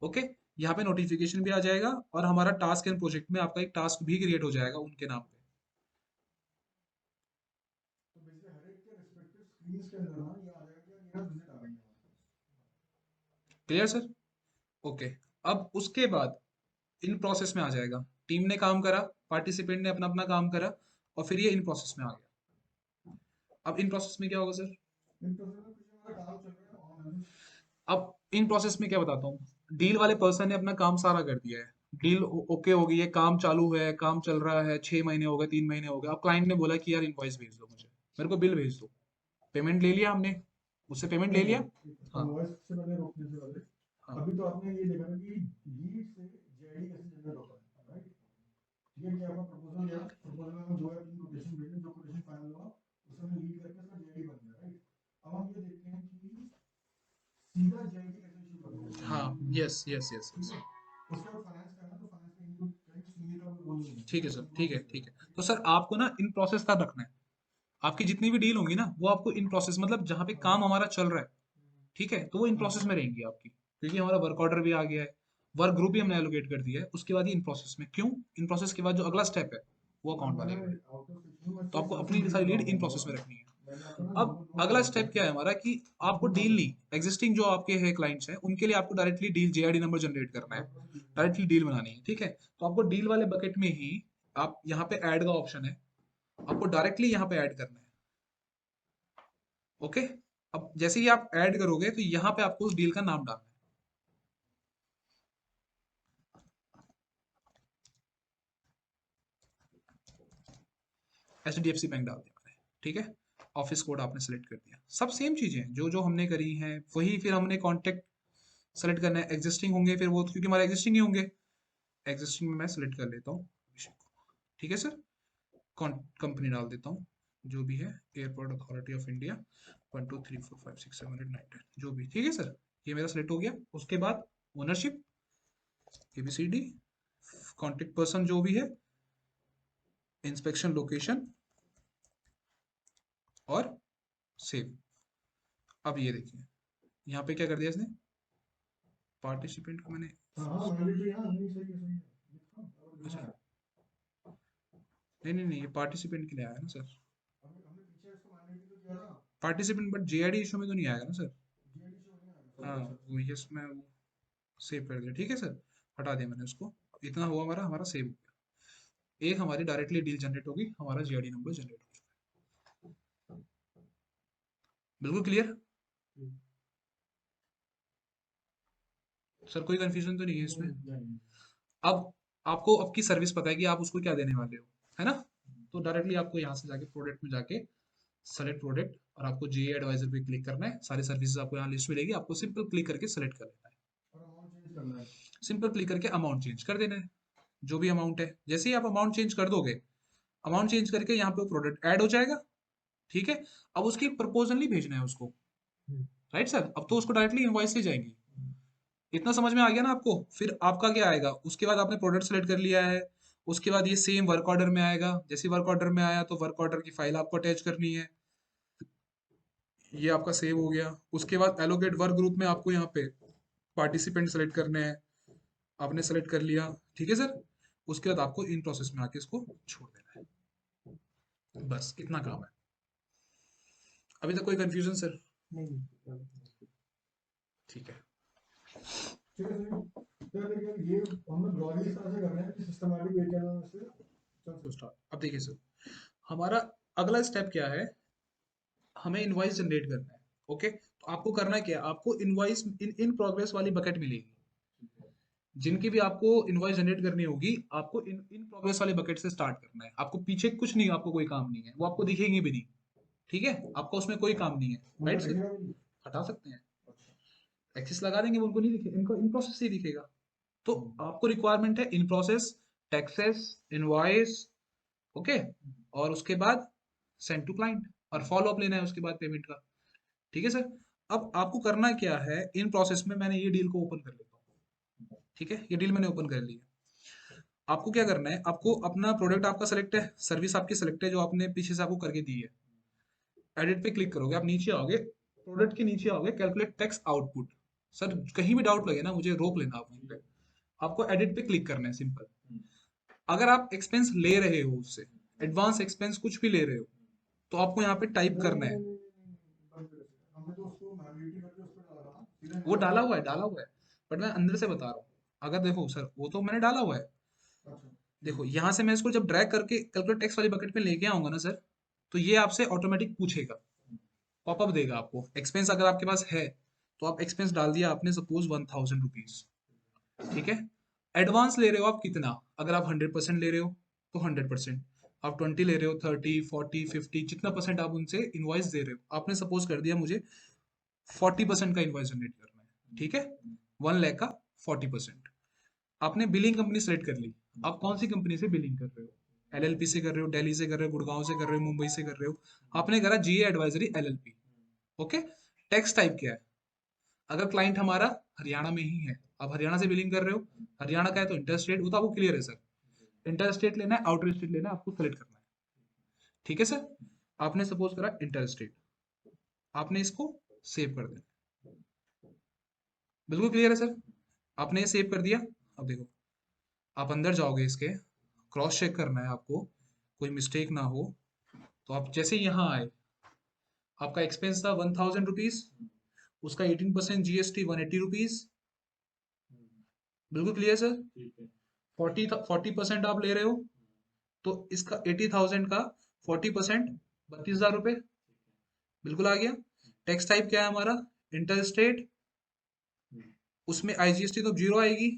ओके, यहाँ पे नोटिफिकेशन भी आ जाएगा, और हमारा टास्क एंड प्रोजेक्ट में आपका एक टास्क भी क्रिएट हो जाएगा उनके नाम पे। तो बेसिकली हर एक के रिस्पेक्टिव स्क्रीन्स के अंदर ना ये आ जाएगा कि यार ये ना विजिट आ रही है हमारे पास। Clear sir? ओके, अब उसके बाद इन प्रोसेस में आ जाएगा। टीम ने काम करा, पार्टिसिपेंट ने अपना अपना काम करा, और फिर ये इन प्रोसेस में आ गया। अब इन प्रोसेस में क्या होगा सर? इन प्रोसेस में कुछ हमारा काम चल रहा है ऑन है। अब इन प्रोसेस में क्या बताता हूँ, डील वाले पर्सन ने अपना काम सारा कर दिया है, डील ओके हो गई है, काम चालू है, काम चल रहा है, 6 महीने हो गए, 3 महीने हो गए। अब क्लाइंट ने बोला कि यार इनवॉइस भेज दो मुझे, मेरे को बिल भेज दो। पेमेंट ले लिया हमने, उससे पेमेंट ले नहीं लिया। नहीं, हाँ इनवॉइस से पहले रोकने से पहले हाँ अभी तो आपने ये देखा ना कि लीड से JID कैसे जनरेट होता है, राइट। ठीक है, कि आपका प्रपोजल गया, प्रपोजल में हम 2 या 3 कोटेशन भेजे, जो कोटेशन फाइनल हुआ उसमें लीड करके उसका JID बन गया, राइट। अब हम यस यस यस यस। उसके बाद फाइनेंस करना, तो फाइनेंस में इंक्लूड करेंगे, सीए का कोई रोल नहीं है, ठीक है सर, वो ठीक है, नॉन ठीक है। सीए। तो सर आपको ना इन प्रोसेस तक रखना है। आपकी जितनी भी डील होंगी ना वो आपको इन प्रोसेस, मतलब जहाँ पे काम हमारा चल रहा है, ठीक है, तो वो इन प्रोसेस में रहेंगी आपकी, क्योंकि हमारा वर्क ऑर्डर भी आ गया है, वर्क ग्रुप भी हमने एलोकेट कर दिया है, उसके बाद ही इन प्रोसेस में। क्यों? इन प्रोसेस के बाद जो अगला स्टेप है वो सर अकाउंट वाले मैंने का है। आउट ऑफ सिक्सटी में तो सिर्फ आपको 10 अपनी डील सारी लीड लगाऊंगा इन प्रोसेस में नंबर, रखनी है। मैंने आपको ना अब नंबर नोट अगला करवा स्टेप दिया, क्या है हमारा कि आपको नोट डील कर नहीं, एग्जिस्टिंग जो आपके है क्लाइंट्स हैं उनके लिए आपको डायरेक्टली डील जेआईडी नंबर जनरेट करना है, डायरेक्टली डील बनानी है, ठीक है। तो आपको डील वाले बकेट में ही आप यहाँ पे ऐड का ऑप्शन है, आपको डायरेक्टली यहाँ पे ऐड करना है। ओके, अब जैसे ही आप ऐड करोगे तो यहाँ पे आपको उस डील का नाम डालना है। एचडीएफसी बैंक डाल दिया मैंने, ठीक है। ऑफिस कोड आपने सेलेक्ट कर दिया, सब सेम चीजें हैं जो जो हमने करी हैं वही। फिर हमने कॉन्टेक्ट सेलेक्ट करना है, एग्जिस्टिंग होंगे फिर वो, क्योंकि हमारे एग्जिस्टिंग ही होंगे, एग्जिस्टिंग में मैं सेलेक्ट कर लेता हूँ, ठीक है सर। कंपनी डाल देता हूँ जो भी है, एयरपोर्ट अथॉरिटी ऑफ इंडिया, 1 2 3 4 5 6 7 8 9 10 जो भी, ठीक है सर। ये मेरा सेलेक्ट हो गया। उसके बाद ओनरशिप, एबीसीडी, कॉन्टेक्ट पर्सन जो भी है, इंस्पेक्शन लोकेशन और सेव। अब ये देखिए यहाँ पे क्या कर दिया इसने, पार्टिसिपेंट को मैंने, हाँ हाँ वैलिडिटी है, नहीं सही है, सही है, लिखा और अच्छा लिखा है। नहीं नहीं नहीं, ये पार्टिसिपेंट के लिए आया ना सर, हमने हमने पीछे इसको वैलिडिटी तो किया था, पार्टिसिपेंट, बट जेआईडी इशू में तो नहीं आएगा ना सर। जीएडी शो नहीं आया, हाँ, सॉरी सर। वो यस मैं वो सेव कर दिया, ठीक है सर। हटा दिया मैंने उसको। इतना हुआ हमारा, हमारा सेव हो गया। एक हमारी डायरेक्टली डील जनरेट होगी, हमारा जेआईडी नंबर जनरेट हो चुका है। बिल्कुल क्लियर सर, कोई कंफ्यूजन तो नहीं है इसमें। नहीं, अब आपको अब की सर्विस पता है कि आप उसको क्या देने वाले हो, है ना। तो डायरेक्टली आपको यहाँ से जाके प्रोडक्ट में जाके सेलेक्ट प्रोडक्ट, और आपको जे एडवाइजर पे क्लिक करना है। सारी सर्विसेज आपको यहाँ लिस्ट मिलेगी, आपको सिंपल क्लिक करके सेलेक्ट कर लेना है। और अमाउंट चेंज करना है। सिंपल क्लिक करके अमाउंट चेंज कर देना है, जो भी अमाउंट है। जैसे ही आप अमाउंट चेंज कर दोगे, अमाउंट चेंज करके यहाँ पे प्रोडक्ट ऐड हो जाएगा, ठीक है। अब उसकी प्रपोजल नहीं भेजना है उसको, राइट सर। अब तो उसको डायरेक्टली इनवॉइस से जाएंगी। इतना समझ में आ गया ना आपको। फिर आपका क्या आएगा, उसके बाद आपने प्रोडक्ट सेलेक्ट कर लिया है, उसके बाद ये सेम वर्क ऑर्डर में आएगा। जैसे वर्क ऑर्डर में आया तो वर्क ऑर्डर की फाइल आपको अटैच करनी है, ये आपका सेव हो गया। उसके बाद एलोकेट वर्क ग्रुप में आपको यहाँ पे पार्टिसिपेंट सेलेक्ट करने हैं, आपने सेलेक्ट कर लिया, ठीक है सर। उसके बाद आपको इन प्रोसेस में आके इसको छोड़ देना है, बस इतना काम है। अभी तक कोई कंफ्यूजन सर? नहीं ठीक है। ठीक है सर, तो लेकिन ये हम लोग ब्रॉडली इस तरह से कर रहे हैं कि सिस्टमैटिक वे के से चल तो सकते स्टार्ट, अब देखिए सर, हमारा अगला स्टेप क्या है, हमें इनवॉइस जनरेट करना है। ओके, तो आपको करना क्या है, आपको इनवॉइस इन प्रोग्रेस वाली बकेट मिलेगी। जिनकी भी आपको इनवॉइस जनरेट करनी होगी, आपको इन प्रोग्रेस वाले बकेट से स्टार्ट करना है। आपको पीछे कुछ नहीं, आपको कोई काम नहीं है, वो आपको दिखेंगे भी नहीं, ठीक है। आपका उसमें कोई काम नहीं है, उनका राइट सर। दिखेगा भी नहीं। हटा सकते हैं, अच्छा, एक्सेस लगा देंगे, वो उनको नहीं दिखे, इनको इन प्रोसेस से ही दिखेगा। तो आपको रिक्वायरमेंट है in process, taxes, invoice, okay, और उसके बाद सेंड टू क्लाइंट, और फॉलो अप लेना है उसके बाद पेमेंट का, ठीक है सर। अब आपको करना क्या है, इन प्रोसेस में मैंने ये डील को ओपन कर लेता हूँ, ठीक है। ये डील मैंने ओपन कर ली है। आपको क्या करना है, आपको अपना प्रोडक्ट आपका सेलेक्ट है, सर्विस आपकी सेलेक्ट है जो आपने पीछे से आपको करके दी है। एडिट पे क्लिक करोगे, आप नीचे आओगे, प्रोडक्ट के नीचे आओगे, कैलकुलेट टैक्स आउटपुट। सर कहीं भी डाउट लगे ना मुझे रोक लेना आप वहीं पे। आपको एडिट पे क्लिक करना है, सिंपल। अगर आप एक्सपेंस ले रहे हो उससे, एडवांस एक्सपेंस कुछ भी ले रहे हो, तो आपको यहाँ पे टाइप नहीं करना नहीं है। नहीं नहीं, बंद करो सर। हमने तो उसको मैन्युअली करके उस पर डाला था, सीधा वो इनवॉइस डाला में। हुआ है, डाला हुआ है, बट मैं अंदर से बता रहा हूँ। अगर देखो सर, वो तो मैंने डाला हुआ है। अच्छा देखो यहाँ से मैं इसको जब ड्रैग करके कैलकुलेट टैक्स वाली बकेट में लेके आऊंगा ना सर, तो ये आपसे ऑटोमेटिक पूछेगा, पॉपअप देगा आपको। एक्सपेंस अगर आपके पास है तो आप एक्सपेंस डाल दिया आपने, सपोज 1000 रुपीज, ठीक है। एडवांस ले रहे हो आप कितना, अगर आप 100% ले रहे हो तो 100%, आप 20 ले रहे हो, 30 40 50, जितना परसेंट आप उनसे इनवॉइस दे रहे हो। आपने सपोज कर दिया मुझे 40% का इनवॉइस जनरेट करना है, ठीक है, 1 लाख का 40%। आपने बिलिंग कंपनी सेलेक्ट कर ली, आप कौन सी कंपनी से बिलिंग कर रहे हो, एलएलपी से कर रहे हो, दिल्ली से कर रहे हो, गुड़गांव से कर रहे हो, मुंबई से कर रहे हो, आपने करा G A advisory LLP, okay. Tax type क्या है, अगर क्लाइंट हमारा हरियाणा में ही है, आप हरियाणा से बिलिंग कर रहे हो, हरियाणा का है तो इंटर स्टेट, वो तो आपको क्लियर है सर। इंटर स्टेट लेना है, आउटर स्टेट लेना है, आपको सेलेक्ट करना है। ठीक है सर, आपने सपोज करा इंटर स्टेट, आपने इसको सेव कर देना। बिल्कुल क्लियर है सर, आपने ये सेव कर दिया। अब देखो, आप अंदर जाओगे, इसके क्रॉस चेक करना है आपको, कोई मिस्टेक ना हो। तो आप जैसे यहाँ आए, आपका एक्सपेंस था 1000 रुपीज, उसका 18% जीएसटी 180 रुपीज। बिल्कुल क्लियर सर, 40% आप ले रहे हो, तो इसका 80,000 का 40% 32,000 रुपये। बिल्कुल आ गया। टैक्स टाइप क्या है हमारा, इंटर स्टेट, उसमें आईजीएसटी तो जीरो आएगी,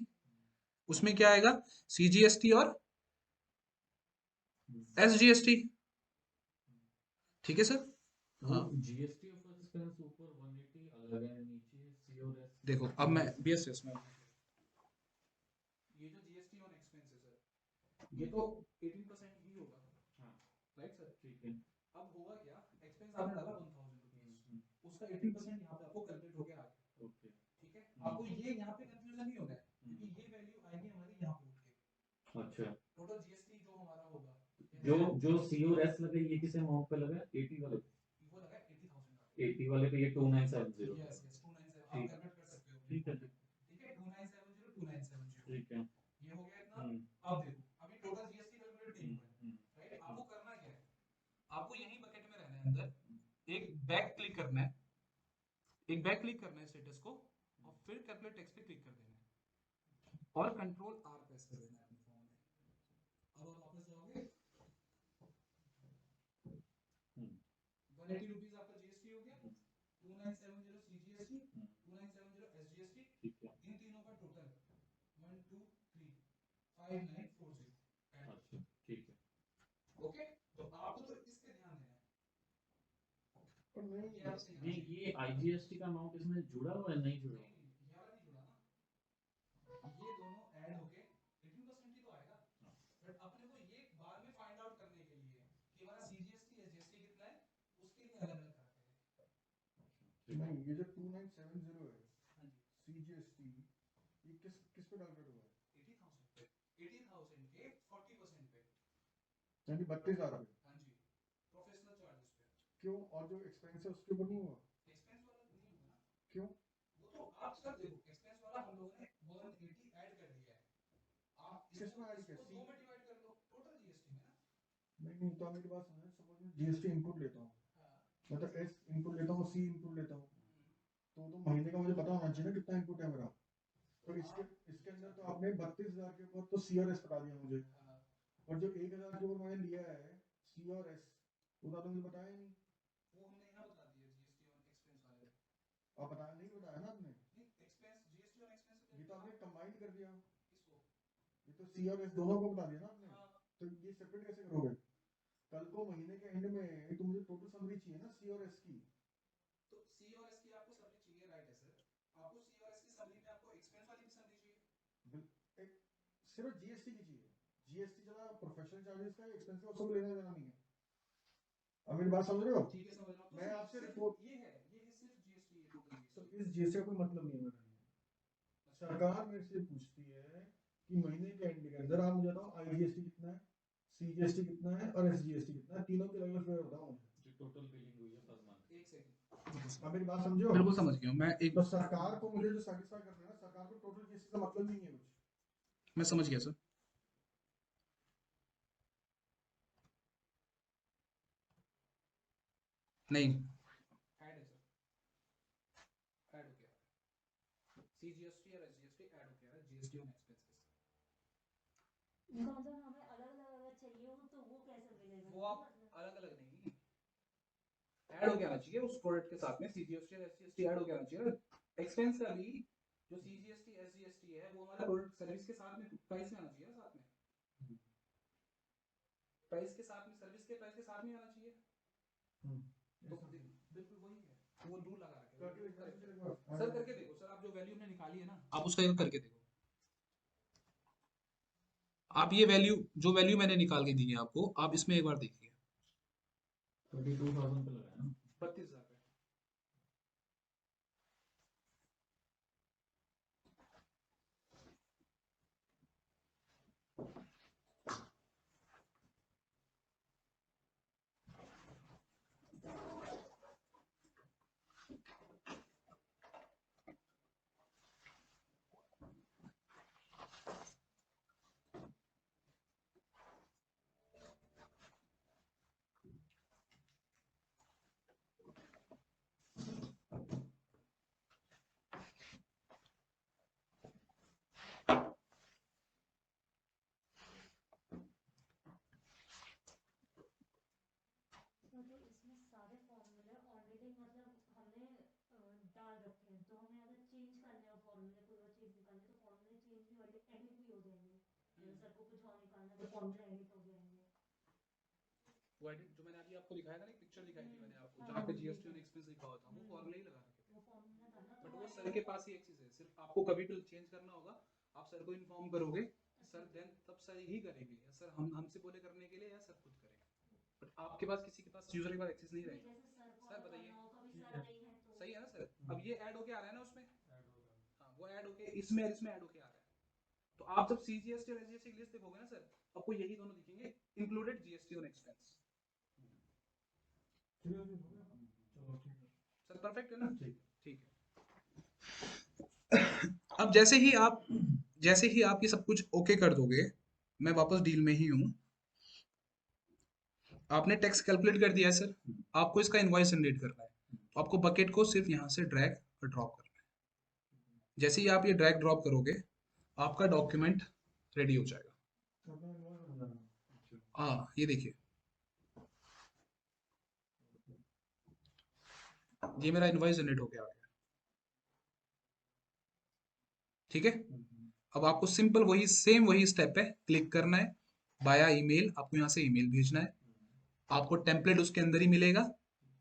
उसमें क्या आएगा, सीजीएसटी और एसजीएसटी। ठीक है सर। हाँ जीएसटी ऑफ एक्सपेंस ऊपर 180 अलग है, नीचे सी और एस। देखो, अब मैं बीएसएस में, ये जो जीएसटी ऑन एक्सपेंस है सर, ये तो 18% ही होगा। हाँ राइट सर। ठीक है। अब होगा क्या, एक्सपेंस आपने डाला 1000 रुपीज, उसका 18% यहाँ पे आपको कैलकुलेट होके आ गया। ओके। ठीक है, आपको ये यहाँ पे कंफ्यूजन नहीं होना है, क्योंकि ये वैल्यू आएगी हमारी यहाँ पे उठ के, अच्छा, टोटल जीएसटी जो हमारा होगा, जो जो सी और एस लगे ये किस अमाउंट पे लगा, 80 वाले, वो लगा 80,000 का। 80 वाले पे ये 2970। यस यस 297 आप ठीक। कैलकुलेट कर सकते हो। ठीक है। ठीक है 2970 2970, ठीक है। ये हो गया इतना। अब देखो, अभी टोटल जीएसटी कैलकुलेट नहीं हुआ है, राइट। आपको करना क्या है, आपको यही बकेट में रहना है अंदर, एक बैक क्लिक करना है, एक बैक क्लिक करना है स्टेटस को, और फिर कैलकुलेट टेक्स्ट पे क्लिक कर देना है, और कंट्रोल आर प्रेस कर देना है अपने फोन में। अब आप वापस जाओगे, 180 रुपीज आपका जीएसटी हो गया, 2970 सीजीएसटी, 2970 एसजीएसटी, ठीक है। इन तीनों का टोटल 1 2 3 5940। अच्छा ठीक है। ओके, तो आपको तो इस पे ध्यान देना है। पर नहीं, ये आपसे यहाँ ये चाहिए। ये आईजीएसटी का अमाउंट इसमें जुड़ा हुआ है, नहीं जुड़ा हुआ? नहीं, ये वाला नहीं जुड़ा ना, ये दोनों ऐड होके 18% ही तो आएगा। बट अपने को ये बाद में फाइंड आउट करने के लिए कि हमारा सीजीएसटी एसजीएसटी कितना है, उसके लिए अलग अलग करते हैं। नहीं, ये जो 2970 है हाँ जी, सीजीएसटी, ये किस किस पे कैलकुलेट हुआ है? 80,000 पे, 80,000 के 40% पे। यानी 32,000 पे। हाँ जी, प्रोफेशनल चार्जेस पे। क्यों? और जो एक्सपेंस है उसके ऊपर नहीं हुआ? एक्सपेंस वाला नहीं होगा ना, क्यों? वो तो आप सर देखो, एक्सपेंस वाला हम लोगों ने 180 ऐड कर दिया है, आप किस इसको में ऐड किया? इसको 2 में डिवाइड कर लो टोटल जीएसटी में ना। नहीं, तो आप मेरी बात समझे, सपोज मैं जीएसटी इनपुट लेता हूँ, हाँ, मतलब एस इनपुट लेता हूँ, सी इनपुट लेता हूँ, तो महीने का मुझे पता होना चाहिए ना कितना इनपुट है मेरा। तो इसके इसके अंदर तो आपने 32,000 के ऊपर तो सी और एस बता दिया मुझे, हाँ, और जो 1,000 के ऊपर मैंने लिया है सी और एस, वो तो मुझे बताया नहीं। वो हमने यहाँ बता दिया जीएसटी ऑन एक्सपेंस वाले। आप बताया नहीं, बताया ना आपने? नहीं, एक्सपेंस जीएसटी ऑन एक्सपेंस ये तो आपने कंबाइंड कर दिया, किसको? ये तो सी और एस दोनों को बता दिया ना आपने। हाँ, तो ये सेपरेट कैसे करोगे? कल को महीने के एंड में तो मुझे टोटल समरी चाहिए ना सी और एस की। तो सी और एस की आपको समरी चाहिए, राइट है सर। आपको सी और एस की समरी में आपको एक्सपेंस वाली भी समरी चाहिए। एक सिर्फ जीएसटी की चाहिए। जीएसटी चला प्रोफेशनल चार्जेस का, एक्सपेंस का, उसको लेना देना नहीं है। अब मेरी बात समझ रहे हो? ठीक है, समझ रहा हूँ। तो मैं सिर्फ- आपसे सिर्फ रिपोर्ट, ये है सिर्फ जीएसटी, ये टोटल तो जीएसटी। इस जीएसटी का कोई मतलब नहीं है मेरे लिए। सरकार मेरे से पूछती है कि महीने के एंड के अंदर आप मुझे बताओ आईजीएसटी कितना है, सीजीएसटी कितना है और एसजीएसटी कितना है, तीनों के अलग अलग फिगर बताओ मुझे। जो टोटल बिलिंग हुई है पर मंथ। एक सेकंड, अब मेरी बात समझो? बिल्कुल समझ गया मैं, एक तो सरकार को मुझे जो सेटिस्फाई करना है ना, सरकार को टोटल जीएसटी का मतलब नहीं है कुछ। मैं समझ गया सर। नहीं, ऐड है सर, ऐड हो गया, सीजीएसटी और एसजीएसटी ऐड हो गया है जीएसटी ऑन एक्सपेंसेस। मतलब हमें अलग अलग अगर चाहिए हो तो वो कैसे मिलेगा, वो आप मतलब अलग अलग नहीं, ऐड हो जाना चाहिए उस प्रोडक्ट के साथ में, सीजीएसटी और एसजीएसटी ऐड हो जाना चाहिए। एक्सपेंस का भी जो सीजीएसटी एसजीएसटी है वो हमारा प्रोडक्ट सर्विस के साथ में प्राइस में आना चाहिए ना, साथ में प्राइस के साथ में, सर्विस के प्राइस के साथ में आना चाहिए। तो बिल्कुल वही है, वो रूल लगा रखे करके हैं। देखना मुझे एक बार। सर करके देखो सर, आप जो वैल्यू हमने निकाली है ना, आप उसका एक करके देखो। आप ये वैल्यू, जो वैल्यू मैंने निकाल के दी है आपको, आप इसमें एक बार देखिए। 32,000 पे लगा है ना। 32,000 पे सर को कुछ और निकालना है तो फॉर्मूला एडिट हो जाएंगे। वो edit जो मैंने अभी आपको दिखाया था ना, पिक्चर दिखाई थी मैंने आपको, हाँ, जहाँ पे हाँ, जीएसटी ठीक और है। एक्सपेंस लिखा हुआ था, वो फॉर्मूला ही लगा रखे थे। वो फॉर्मूला था ना, तो बट वो वो सर edit के पास ही एक चीज है, सिर्फ आपको कभी भी चेंज करना होगा, आप सर को इन्फॉर्म करोगे, सर देन तब सर ही करेंगे, या सर हम हमसे बोले करने के लिए, या सर खुद करेंगे। बट आपके पास किसी के पास यूजर के पास एक्सेस नहीं नहीं, रहेगा। जैसे सर को सर अगर बताइए, करना हो, कभी ठीक सर है। नहीं है तो सही है ना सर? अब ये ऐड होके आ रहा है ना उसमें, ऐड होगा। हाँ वो ऐड होके इसमें और इसमें ऐड होके आ रहा है। तो आप जब सीजीएसटी और एसजीएसटी की लिस्ट देखोगे ना सर, आपको यही दोनों दिखेंगे, इंक्लूडेड जीएसटी और एक्सपेंस। ठीक है, फिर हो गया। चलो ठीक है। सर परफेक्ट है ना? ठीक ठीक है। अब जैसे ही आप ये सब कुछ ओके कर दोगे, मैं वापस डील में ही हूँ। आपने टैक्स कैलकुलेट कर दिया है सर, आपको इसका इनवॉइस जनरेट करना है, तो आपको बकेट को सिर्फ यहाँ से ड्रैग और ड्रॉप करना है। जैसे ही आप ये ड्रैग ड्रॉप करोगे, आपका डॉक्यूमेंट रेडी हो जाएगा। अपना इन्वॉइस बन जाना। अच्छा। हाँ ये देखिए, ये मेरा इनवॉइस जनरेट हो गया। ठीक है, अब आपको सिंपल वही सेम वही स्टेप है, क्लिक करना है, बाया ईमेल आपको यहाँ से ईमेल भेजना है, आपको टेम्पलेट उसके अंदर ही मिलेगा,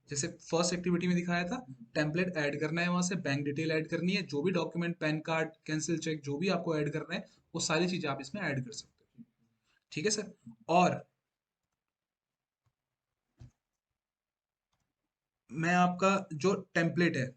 जैसे फर्स्ट एक्टिविटी में दिखाया था, टेम्पलेट ऐड करना है, वहां से बैंक डिटेल ऐड करनी है, जो भी document, pan card, cancel cheque, जो भी आपको ऐड करना है, वो सारी चीजें आप इसमें ऐड कर सकते हो। ठीक है सर। और मैं आपका जो टेम्पलेट है,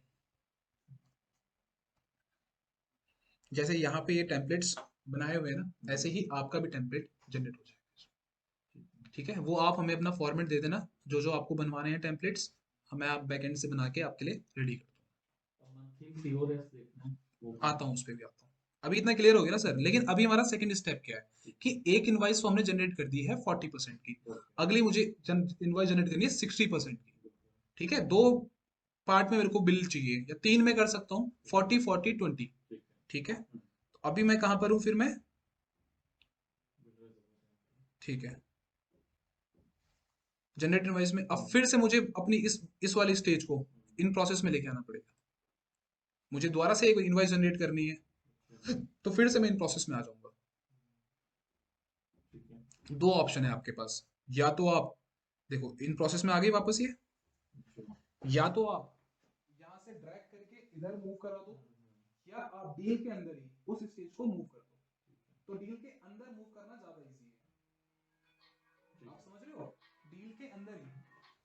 जैसे यहाँ पे ये टेम्पलेट्स बनाए हुए हैं ना, ऐसे ही आपका भी टेम्पलेट जनरेट हो जाएगा। ठीक है, वो आप हमें अपना फॉर्मेट दे देना, जो जो आपको बनवाने हैं टेम्पलेट्स, हमें आप बैकएंड से बना के आपके लिए रेडी कर दूंगा। और मंथली सीओएस देखना है वो आता हूँ, उस पर भी आता हूँ। अभी इतना क्लियर हो गया ना सर? लेकिन अभी हमारा सेकंड स्टेप क्या है कि एक इनवाइस तो हमने जनरेट कर दी है 40% की, अगली मुझे इनवाइस जनरेट करनी है 60% की। ठीक है, दो पार्ट में मेरे को बिल चाहिए, या तीन में कर सकता हूँ, 40 40 20। ठीक है। ठीक है, तो अभी मैं कहाँ पर हूँ फिर मैं? ठीक है, जनरेट इनवाइस में अब फिर से मुझे अपनी इस वाली स्टेज को इन प्रोसेस में लेके आना पड़ेगा, मुझे दोबारा से एक इनवाइस जनरेट करनी है, तो फिर से मैं इन प्रोसेस में आ जाऊंगा। ठीक है। दो ऑप्शन है आपके पास, या तो आप देखो इन प्रोसेस में आ गई वापस ये, या तो आप यहाँ से ड्रैग करके इधर मूव करा दो, या आप डील के अंदर ही उस स्टेज को मूव कर दो। तो डील के अंदर मूव करना ज्यादा इजी है, आप समझ रहे हो? डील के अंदर ही,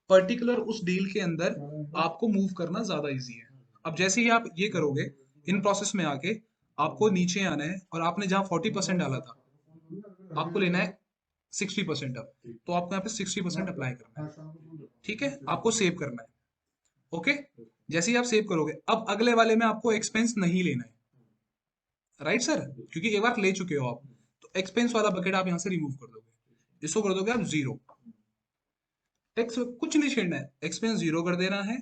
पर्टिकुलर उस डील के अंदर आपको मूव करना ज्यादा इजी है। अब जैसे ही आप ये करोगे, इन प्रोसेस में आके आपको नीचे आना है, और आपने जहाँ 40% डाला था, आपको लेना है 60% अब, तो आपको यहाँ पे 60% अप्लाई करना है। ठीक है, आपको सेव करना है। ओके, जैसे ही आप सेव करोगे, अब अगले वाले में आपको एक्सपेंस नहीं लेना है, राइट सर? क्योंकि एक बार ले चुके हो आप, तो एक्सपेंस वाला बकेट आप यहाँ से रिमूव कर दोगे, इसको कर दोगे आप जीरो। टैक्स कुछ नहीं छेड़ना है, एक्सपेंस जीरो कर देना है,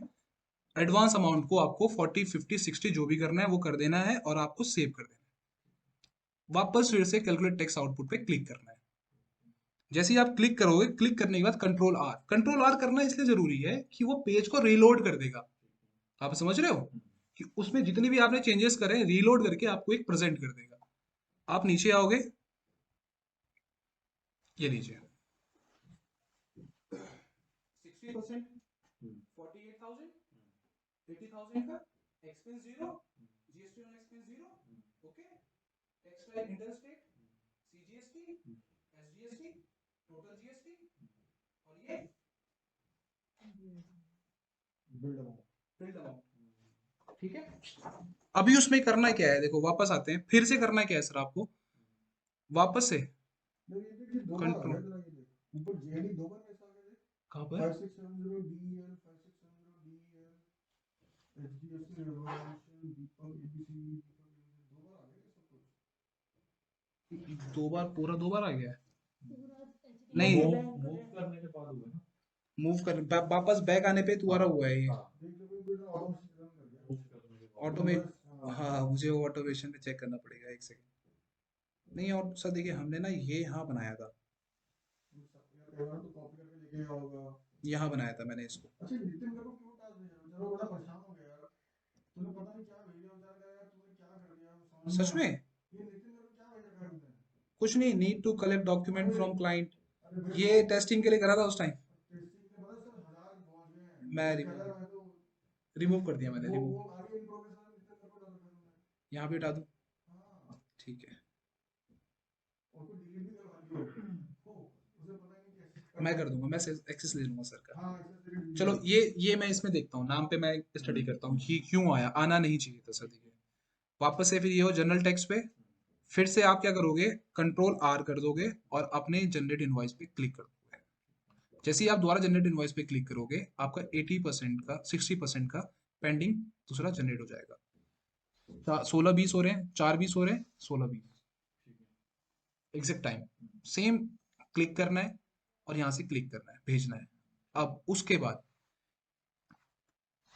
एडवांस अमाउंट को आपको 40 50 60 जो भी करना है वो कर देना है, और आपको सेव कर देना है। वापस फिर से कैलकुलेट टैक्स आउटपुट पे क्लिक करना है। जैसे ही आप क्लिक करोगे, क्लिक करने के बाद कंट्रोल आर करना इसलिए जरूरी है कि वो पेज को रीलोड कर देगा। आप समझ रहे हो कि उसमें जितनी भी आपने चेंजेस करे, रीलोड करके आपको एक प्रेजेंट कर देगा। आप नीचे आओगे, ये लीजिए 60%, 48,000, 80,000 का expense zero, GST on expense zero. Okay, tax type interstate, CGST, SGST, total GST, और ये बिल्ड अमाउंट। Build amount. ठीक है, अभी उसमें करना क्या है, देखो वापस आते हैं, फिर से करना क्या है सर आपको, वापस से नहीं, ये देखिए दो बार आ कंट्रोल, गया तेरा, ये देख ऊपर जेडी दो बार वैसा आ गया, देख कहाँ पर? 5670 डीएल 5670 डीएल एचडीएफसी रेवोल्यूशन दीपक एबीसी दीपक दो बार आ गया सब कुछ। दो बार, पूरा दो बार आ गया है? पूरा नहीं, HDFC बैंक मूव करने के बाद हुआ ना। मूव कर वापस बैक आने पे दोबारा हुआ है ये हाँ, देख लो कोई बेटा ऑटोमेशन रन कर गया मूव करने के बाद ऑटो में। हाँ हाँ, मुझे वो ऑटोमेशन पे चेक करना पड़ेगा, एक सेकंड। नहीं, और सर देखिए हमने ना ये यहाँ बनाया था, कई बार तो कॉपी करके लेके गया होगा। यहाँ बनाया था मैंने इसको। अच्छा नितिन मेरे को क्यों टास्क भेजा, बेचारा बड़ा परेशान हो गया यार, तूने पता नहीं क्या भेजा बेचारा का यार, तूने क्या कर दिया समझ सच में में? ये नितिन मेरे को क्या भेजा कर तूने। कुछ नहीं, need to collect document from client, अरे भाई ये टेस्टिंग के लिए करा था उस टाइम। टेस्टिंग के बाद सर 1000 पहुंच गए हैं, मैं वो कह रहा है मैं तो रिमूव कर दिया, मैंने वो रिमूव। आगे इन प्रोग्रेस में कितने नंबर डाल रखे हैं उन्होंने। यहाँ पे हटा दूँ? हाँ, ठीक है, और कोई डिलीट भी करवा लियो हो, उसे पता नहीं कैसे मैं करना कर है। दूंगा, मैं एक्सेस ले लूंगा सर का। हाँ एक्सेस से डिलीट चलो, कर दो। ये मैं इसमें देखता हूँ, नाम पे मैं स्टडी करता हूँ कि क्यों आया, आना नहीं चाहिए था सर। देखिए वापस से फिर ये हो जनरल टेक्स्ट पे, फिर से आप क्या करोगे, कंट्रोल आर कर दोगे और अपने जनरेट इनवॉइस पे क्लिक कर दोगे। जैसे ही आप दोबारा जनरेट इनवॉइस पे क्लिक करोगे, आपका 80% का 60% का पेंडिंग दूसरा जनरेट हो जाएगा। 16-20 हो रहे हैं, 4-20 हो रहे हैं, 16-20 एग्जैक्ट टाइम सेम। क्लिक करना है और यहाँ से क्लिक करना है, भेजना है। अब उसके बाद,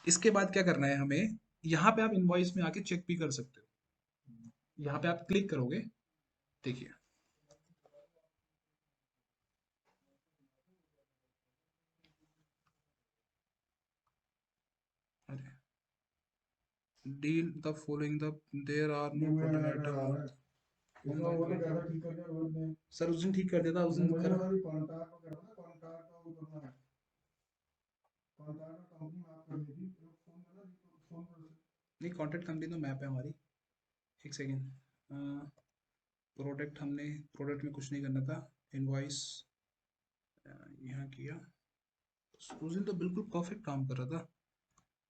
इसके बाद क्या करना है हमें, यहाँ पे आप इनवॉइस में आके चेक भी कर सकते हो। यहाँ पे आप क्लिक करोगे, देखिए deal the following the there are ये नो वो टोटल एरर आइटम आ रहा ऑन। है, इसका वो तो कैसा ठीक कर दिया रोहित ने। सर उस दिन ठीक कर दिया था, उस नहीं दिन मुझे कर। पता भी कॉन्टैक्ट को करना है, कॉन्टैक्ट का वो करना है, कॉन्टैक्ट और कंपनी मैप करनी थी, तो फोन करना तो फोन कर सकते। नहीं, कॉन्टेक्ट कंपनी तो मैप है हमारी। एक सेकेंड, प्रोडक्ट हमने, प्रोडक्ट में कुछ नहीं करना था। इनवॉइस यहाँ किया, उस दिन तो बिल्कुल परफेक्ट काम कर रहा था।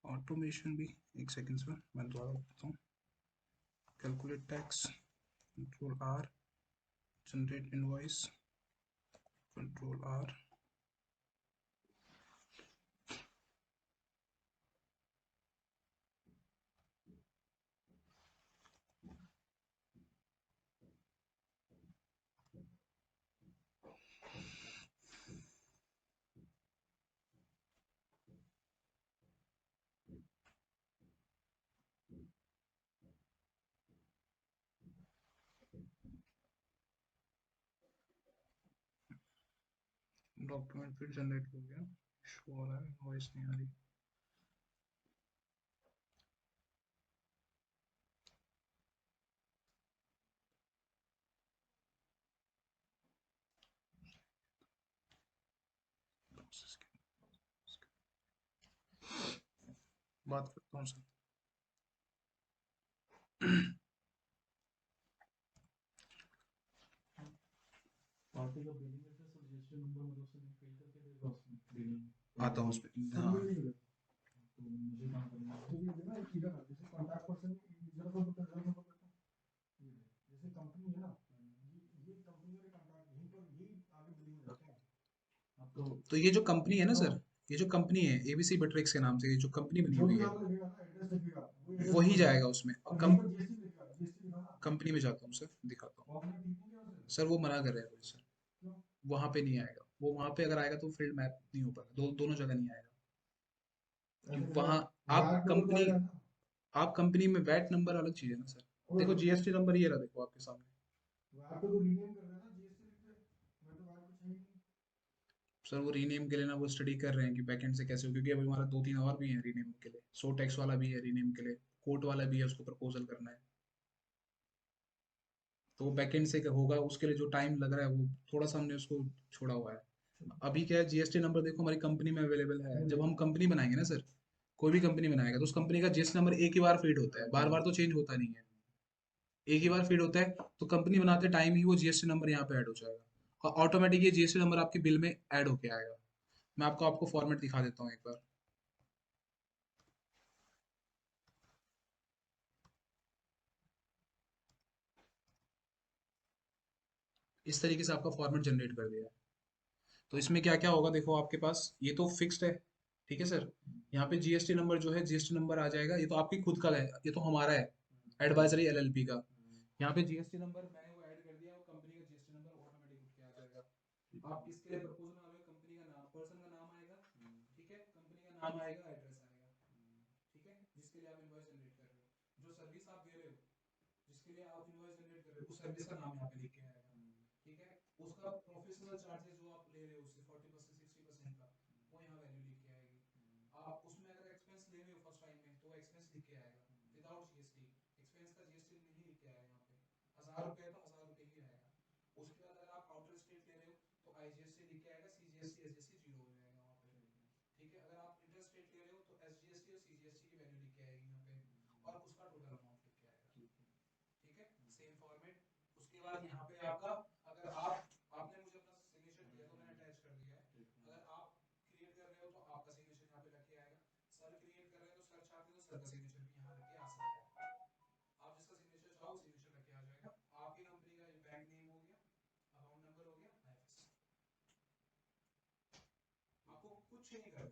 ऑटोमेशन भी, एक सेकेंड सर मैं दोबारा बताता हूँ। Calculate tax, control R, generate invoice, control R. Document फिर जनरेट हो गया, शो हो रहा है, इनवॉइस नहीं आ रही। बात करता हूँ सर। पार्टी का बिलिंग एड्रेस और रजिस्टर नंबर मतलब से फिल करके देगा उसमें बिलिंग आता हूँ उस पर, सर हाँ। ये नहीं है, तो मुझे कहाँ करना तो है? ये देना एक इधर जैसे कॉन्टैक्ट पर्सन इधर को होता है, इधर को होता है, जैसे कंपनी है ना, ये कंपनी और कॉन्टैक्ट यहीं पर यही आगे बिलिंग हो जाते हैं। अब तो तो ये जो कंपनी है ना सर, ये जो कंपनी है एबीसी बट्रिक्स के नाम से, ये जो कंपनी बनी जो हुई भी है, नाम लगेगा ना, एड्रेस लगेगा, वो एड्रेस वही नंबर जाएगा लगेगा, उसमें। अब और यहीं पर जीएसटी लगेगा, जीएसटी लिखा ना। कंपनी में जाता हूँ सर, दिखाता हूँ। वो आपने ठीक नहीं किया उसे, सर वो मना कर रहे हैं सर, क्यों? वहां पे नहीं आएगा वो, वहां पे अगर आएगा तो फील्ड मैप नहीं हो पाएगा, दोनों जगह नहीं आएगा। ऐसे वहाँ आप वैट नंबर तो कंपनी, आएगा ना। आप कंपनी में वैट नंबर अलग चीज है ना सर। और देखो जीएसटी नंबर ये रहा, देखो आपके सामने। वैट को तो रीनेम कर देना जीएसटी लिख के, मैं तो वैट कुछ है ही नहीं। सर वो रीनेम के लिए ना वो स्टडी कर रहे हैं कि बैकएंड से कैसे हो, क्योंकि अभी हमारा 2-3 और भी है रीनेम के लिए। सो टैक्स वाला भी है रीनेम के लिए, कोर्ट वाला भी है, उसको प्रपोजल करना है। तो वो बैकएंड से होगा, उसके लिए जो टाइम लग रहा है वो थोड़ा सा हमने उसको छोड़ा हुआ है। अभी क्या है, जीएसटी नंबर देखो हमारी कंपनी में अवेलेबल है। जब हम कंपनी बनाएंगे ना सर, कोई भी कंपनी बनाएगा तो उस कंपनी का जीएसटी नंबर एक ही बार फीड होता है, बार बार तो चेंज होता नहीं है। एक ही बार फीड होता है, तो कंपनी बनाते टाइम ही वो जीएसटी नंबर यहाँ पे ऐड हो जाएगा और ऑटोमेटिक ये जीएसटी नंबर आपके बिल में ऐड होके आएगा। मैं आपको फॉर्मेट दिखा देता हूँ एक बार। इस तरीके से आपका फॉर्मेट जनरेट कर दिया है। तो इसमें क्या क्या होगा, देखो आपके पास ये तो फिक्स्ड है, ठीक है सर। यहाँ पे जीएसटी नंबर जो है, जीएसटी नंबर आ जाएगा, ये तो आपकी खुद का है, ये तो हमारा है, एडवाइजरी एलएलपी का। यहाँ पे जीएसटी नंबर मैंने वो ऐड कर दिया, वो कंपनी का जीएसटी नंबर ऑटोमेटिक उठ के आ जाएगा। आप इसके लिए प्रपोजल डालोगे, कंपनी का नाम, पर्सन का नाम आएगा, ठीक है, कंपनी का नाम आएगा, एड्रेस आएगा, ठीक है, जिसके लिए आप इनवॉइस जनरेट कर रहे हो, जो सर्विस आप दे रहे हो, जिसके लिए आप इनवॉइस जनरेट कर रहे हो, उस सर्विस का नाम यहाँ पे लिख के आएगा, ठीक है। उसका प्रोफेशनल चार्जेस जो आप ले रहे हो उससे 40% 60% का, वो यहाँ वैल्यू लिख के आएगी। आप उसमें अगर एक्सपेंस ले रहे हो फर्स्ट टाइम में, तो वो एक्सपेंस लिख के आएगा विदाउट जीएसटी। एक्सपेंस का जीएसटी नहीं लिख के आएगा यहाँ पे, 1000 रुपये तो 1000 रुपये ही आएगा। IGST लिख के आएगा, CGST SGST जीरो हो जाएगा वहाँ पे। ठीक है, अगर आप इंटरेस्ट रेट ले रहे हो तो SGST और CGST की वैल्यू लिख के आएगी यहाँ पे और उसका टोटल अमाउंट लिख के आएगा। ठीक है, सेम फॉर्मेट। उसके बाद यहाँ पे आपका, अगर आपने मुझे अपना सिग्नेचर दिया तो मैंने अटैच कर दिया है। अगर आप क्रिएट कर रहे हो तो आपका सिग्नेचर यहाँ पे लग के आएगा। सर क्रिएट कर रहे हैं तो सर चाहते हैं तो सर का सिग्नेचर भी यहाँ लग के आ सकता है। आप जिसका सिग्नेचर चाहो सिग्नेचर लग के आ जाएगा। आपकी कंपनी का बैंक नेम हो गया, अकाउंट नंबर हो गया, IFSC। आपको कुछ नहीं करना है,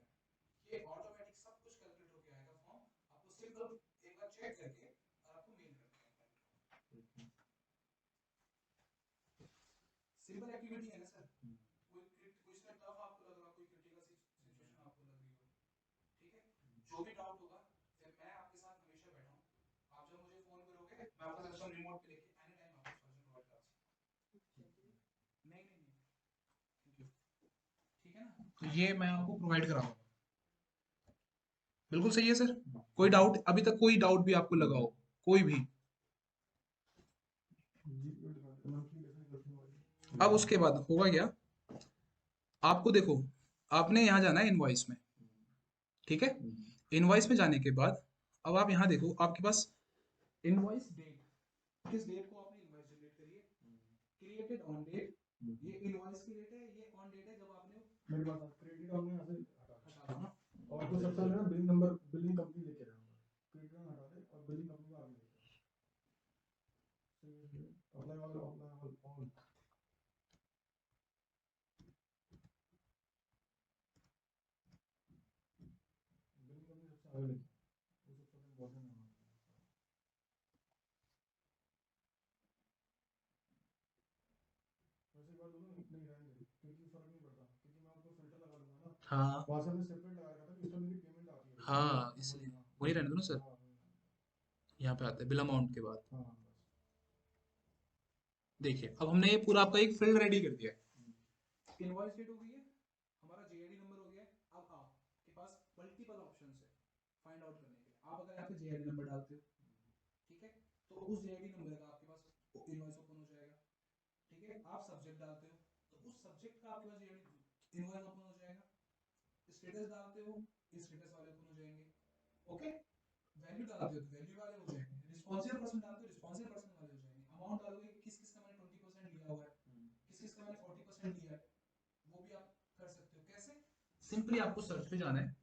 ये ऑटोमेटिक सब कुछ कैलकुलेट होके आएगा फॉर्म। आपको सिंपल एक बार चेक करके और आपको मेल कर देना है। सिंपल एक्टिविटी है ना सर। कोई इसमें टफ आपको लग रहा हो, कोई क्रिटिकल सिचुएशन आपको लग रही हो, ठीक है, जो भी डाउट होगा फिर मैं आपके साथ हमेशा बैठा हूँ। आप जब मुझे फोन करोगे मैं आपका सिस्टम रिमोट पे लेके एनी टाइम आपको सॉल्यूशन प्रोवाइड करा सकता हूँ। नहीं नहीं नहीं, थैंक यू। ठीक है ना, तो ये मैं आपको प्रोवाइड कराऊंगा। बिल्कुल सही है सर। कोई डाउट अभी तक, कोई डाउट भी आपको लगा हो, कोई भी? अब उसके बाद होगा क्या, आपको देखो, आपने यहाँ जाना है इनवॉइस में। ठीक है, इनवॉइस में जाने के बाद अब आप यहाँ देखो, आपके पास इनवॉइस डेट, किस डेट को आपने इनवॉइस जनरेट करी है, क्रिएटेड ऑन डेट। ये इनवॉइस की डेट है, ये ऑन डेट है जब आपने मेरे पास क्रेडिट ऑन में यहाँ से हटा हटा दो ना। और तो सबसे पहले ना बिलिंग नंबर, बिलिंग कंपनी लेके रहूंगा, क्रेडिट ऑन हटा दे और बिलिंग कंपनी को आगे लेके अप्लाई वाला ऑन। बिलिंग कंपनी सबसे आगे लेके, वो सबसे इम्पोर्टेंट है। वैसे एक बार बोलूं, नहीं रहने दे क्योंकि फर्क नहीं पड़ता, क्योंकि मैं आपको फिल्टर लगा लूंगा ना। हाँ वहाँ से हमने सेपरेट लगा रखा था कि उसमें मेरी पेमेंट आती है। हाँ, इसलिए वही रहने दो ना सर। हाँ यहाँ पे आते हैं बिल अमाउंट के बाद। हाँ। देखिए अब हमने ये पूरा आपका एक फील्ड रेडी कर दिया है। इनवॉइस डेट हो गई है, हमारा जेआईडी नंबर हो गया है। अब आपके पास मल्टीपल ऑप्शंस है फाइंड आउट करने के लिए। आप अगर यहाँ पे जेआईडी नंबर डालते हो, ठीक है, तो उस जेआईडी नंबर का आपके पास इनवॉइस ओपन हो जाएगा। ठीक है, आप सब्जेक्ट डालते हो तो उस सब्जेक्ट का आपके पास जेआईडी इनवॉइस ओपन हो जाएगा। स्टेटस डालते हो, स्टेटस वाले ओपन हो जाएंगे। ओके, वैल्यू डालते हो तो वैल्यू वाले हो जाएंगे। रिस्पॉन्सिव पर्सन डालते हो, रिस्पॉन्सिव पर्सन वाले हो जाएंगे। अमाउंट डालोगे, किस किस का मैंने 20% लिया हुआ है, किस किस का मैंने 40% लिया है, वो भी आप कर सकते हो। कैसे? सिंपली आपको सर्च पे जाना है,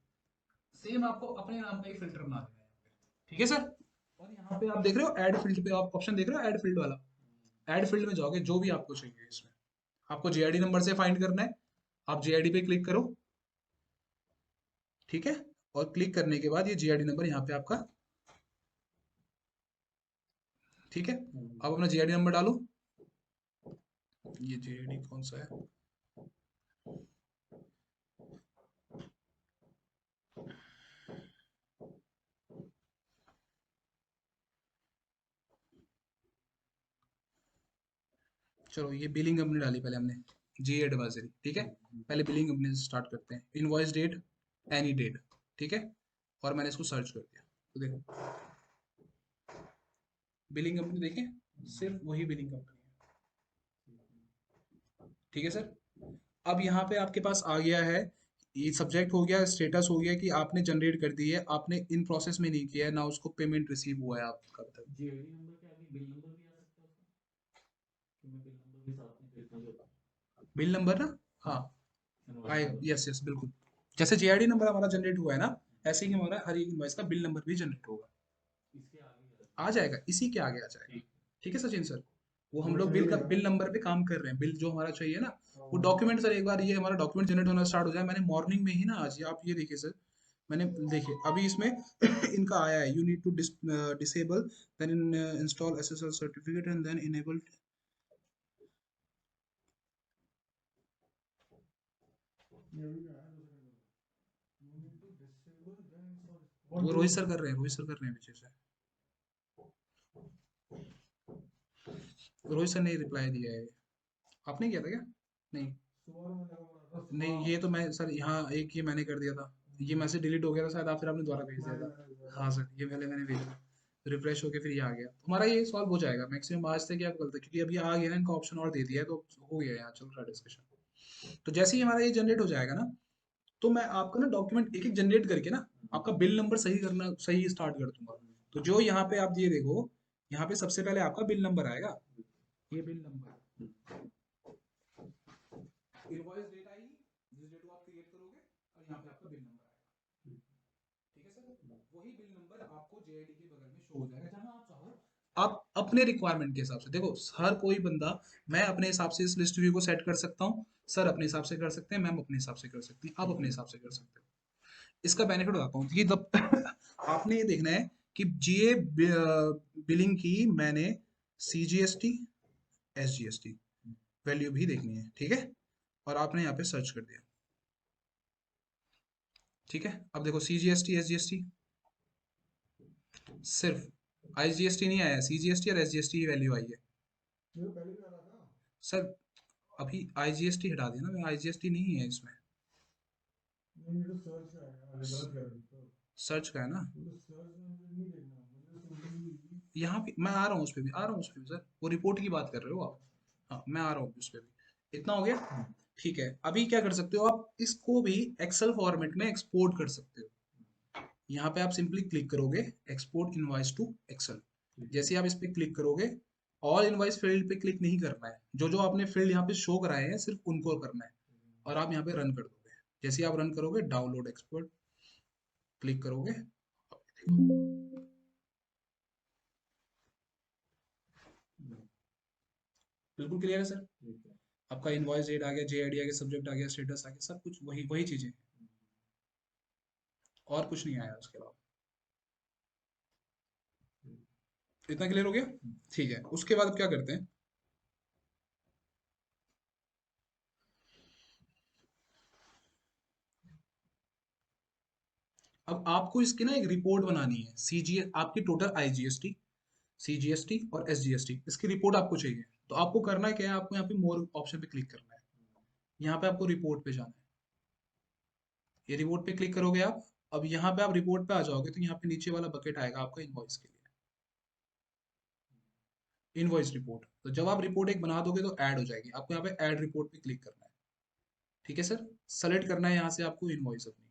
सेम आपको अपने नाम का ही फिल्टर बना देना है यहाँ पे। ठीक है सर, और यहाँ पे आप देख रहे हो ऐड फील्ड पे, आप ऑप्शन देख रहे हो ऐड फील्ड वाला। ऐड फील्ड में जाओगे, जो भी आपको चाहिए इसमें आपको जेआईडी नंबर से फाइंड करना है। आप जेआईडी पे क्लिक करो, ठीक है, और क्लिक करने के बाद ये जेआईडी नंबर यहाँ पे आपका, ठीक है, अब अपना जेआईडी नंबर डालो। ये जेआईडी कौन सा है, चलो ये बिलिंग कंपनी डाली पहले हमने, जी एडवाइजरी। ठीक है, पहले बिलिंग कंपनी से स्टार्ट करते हैं। इनवॉइस डेट, एनी डेट, ठीक है, और मैंने इसको सर्च कर दिया तो देखो बिलिंग कंपनी, देखें सिर्फ वही बिलिंग कंपनी है। ठीक है सर, अब यहाँ पे आपके पास आ गया है, ये सब्जेक्ट हो गया, स्टेटस हो गया कि आपने जनरेट कर दी है, आपने इन प्रोसेस में नहीं किया है ना, उसको पेमेंट रिसीव हुआ है आपका अब तक। जेआईडी नंबर के आगे बिल नंबर भी आ सकता है उसका, कि मैं बिल नंबर भी साथ में देखना चाहता हूँ। बिल नंबर ना, हाँ Invoice आएगा, number। यस यस बिल्कुल। जैसे जेआईडी नंबर हमारा जनरेट हुआ है ना, ऐसे ही हमारा हर एक इनवॉइस का बिल नंबर भी जनरेट होगा, इसके आगे आ जाएगा, इसी के आगे आ जाएगा। ठीक। ठीक है सचिन सर, वो हम वो लोग सही बिल है। बिल नंबर पे काम कर रहे हैं। बिल जो हमारा चाहिए ना, वो डॉक्यूमेंट सर, एक बार ये हमारा डॉक्यूमेंट जनरेट होना स्टार्ट हो जाए। मैंने मॉर्निंग में ही ना आज, आप ये देखिए सर, मैंने देखिए अभी इसमें इनका आया है, you need to disable then install SSL certificate and then enable. ये भी क्या है, दूसरे नंबर you need to disable then install. वो रोहित सर कर रहे हैं, रोहित सर कर रहे हैं पीछे से। रोहित सर ने रिप्लाई दिया है, आपने किया था क्या? नहीं सुबह में लगा पड़ा था। नहीं, ये तो मैं सर यहाँ एक ये मैंने कर दिया था, ये मैसेज डिलीट हो गया था शायद, आप फिर आपने दोबारा भेज दिया था। हाँ सर, ये पहले मैंने भेजा, रिफ्रेश होके फिर ये आ गया। हमारा ये सॉल्व हो जाएगा मैक्सिमम आज तक, क्या कल तक, क्योंकि अभी आ गया ना इनका ऑप्शन और दे दिया है, तो हो गया, यहाँ चल रहा है डिस्कशन। तो जैसे ही हमारा ये जनरेट हो जाएगा ना, तो मैं आपका ना डॉक्यूमेंट एक एक जनरेट करके ना आपका बिल नंबर सही करना सही स्टार्ट कर दूंगा। तो जो यहाँ पे आप ये देखो, यहाँ पे सबसे पहले आपका बिल नंबर आएगा, ये बिल नंबर, इनवॉइस डेट आएगी, जिस डेट को आप क्रिएट करोगे, और यहाँ पे आपका बिल नंबर आएगा। ठीक है सर, वही बिल नंबर आपको जेआईडी के बगल में शो हो जाएगा, जहां आप चाहो आप अपने रिक्वायरमेंट के हिसाब से देखो। हर कोई बंदा, मैं अपने हिसाब से इस लिस्ट व्यू को सेट कर सकता हूँ, सर अपने हिसाब से कर सकते हैं, मैम अपने हिसाब से कर सकती हैं, आप अपने हिसाब से कर सकते हो। इसका बेनिफिट बताता हूँ कि जब आपने ये देखना है कि जीए बिलिंग की मैंने सीजीएसटी एसजीएसटी वैल्यू भी देखनी है, ठीक है, और आपने यहाँ पे सर्च कर दिया। ठीक है, अब देखो सीजीएसटी एसजीएसटी, सिर्फ आईजीएसटी नहीं आया, सीजीएसटी और एसजीएसटी की वैल्यू आई है। ये तो पहले भी आ रहा था। सर अभी आईजीएसटी हटा दिया ना, मैं आईजीएसटी नहीं है इसमें, नहीं, ये तो सर्च का है यार, ये गलत कर रहे हो। सर्च का है ना। ये तो सर्च में मुझे नहीं देखना, मुझे तो सिंपली यहाँ पे मैं आ रहा हूँ, उस पे भी आ रहा हूँ, उस पे भी सर, वो रिपोर्ट की बात कर रहे हो आप। हाँ मैं आ रहा हूँ उस पे भी। इतना हो गया, ठीक है। अभी क्या कर सकते हो आप, इसको भी एक्सेल फॉर्मेट में एक्सपोर्ट कर सकते हो। यहाँ पे आप सिंपली क्लिक करोगे एक्सपोर्ट इनवॉइस टू एक्सेल, जैसे आप इस पे क्लिक करोगे, ऑल इनवॉइस फील्ड पे क्लिक नहीं करना है, जो जो आपने फील्ड यहाँ पे शो कराए हैं सिर्फ उनको करना है, और आप यहाँ पे रन कर दोगे। जैसे आप रन करोगे, डाउनलोड एक्सपोर्ट क्लिक करोगे, बिल्कुल क्लियर है सर। आपका इनवॉइस डेट आ गया, जेआईडी आ गया, सब्जेक्ट आ गया, स्टेटस आ गया, सब कुछ वही वही चीजें, और कुछ नहीं आया उसके अलावा। इतना क्लियर हो गया, ठीक है। उसके बाद क्या करते हैं, अब आपको इसकी ना एक रिपोर्ट बनानी है, सीजी आपकी टोटल आईजीएसटी, सीजीएसटी और एसजीएसटी, इसकी रिपोर्ट आपको चाहिए। तो आपको करना क्या है, आपको यहाँ पे मोर ऑप्शन पे क्लिक करना है, यहाँ पे आपको रिपोर्ट पे जाना है, ये रिपोर्ट पे क्लिक करोगे आप। अब यहाँ पे आप रिपोर्ट पे आ जाओगे, तो यहाँ पे नीचे वाला बकेट आएगा आपका इनवॉइस के लिए, इनवॉइस रिपोर्ट। तो जब आप रिपोर्ट एक बना दोगे तो ऐड हो जाएगी, आपको यहाँ पे ऐड रिपोर्ट पे क्लिक करना है। ठीक है सर, सेलेक्ट करना है यहाँ से आपको इनवॉइस अपनी,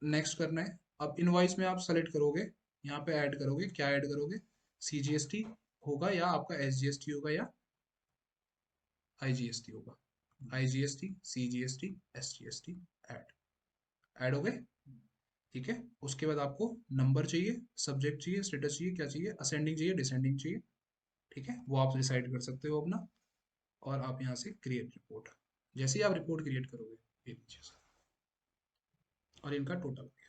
नेक्स्ट करना है। अब इनवॉइस में आप सेलेक्ट करोगे, यहाँ पे ऐड करोगे, क्या ऐड करोगे, सीजीएसटी होगा या आपका एसजीएसटी होगा या आईजीएसटी होगा, IGST CGST SGST, add, add हो गए। ठीक है, उसके बाद आपको नंबर चाहिए, सब्जेक्ट चाहिए, स्टेटस चाहिए, क्या चाहिए, असेंडिंग चाहिए, डिसेंडिंग चाहिए, ठीक है, वो आप डिसाइड कर सकते हो अपना। और आप यहाँ से क्रिएट रिपोर्ट, जैसे ही आप रिपोर्ट क्रिएट करोगे, ये लीजिए सर, और इनका टोटल आ गया।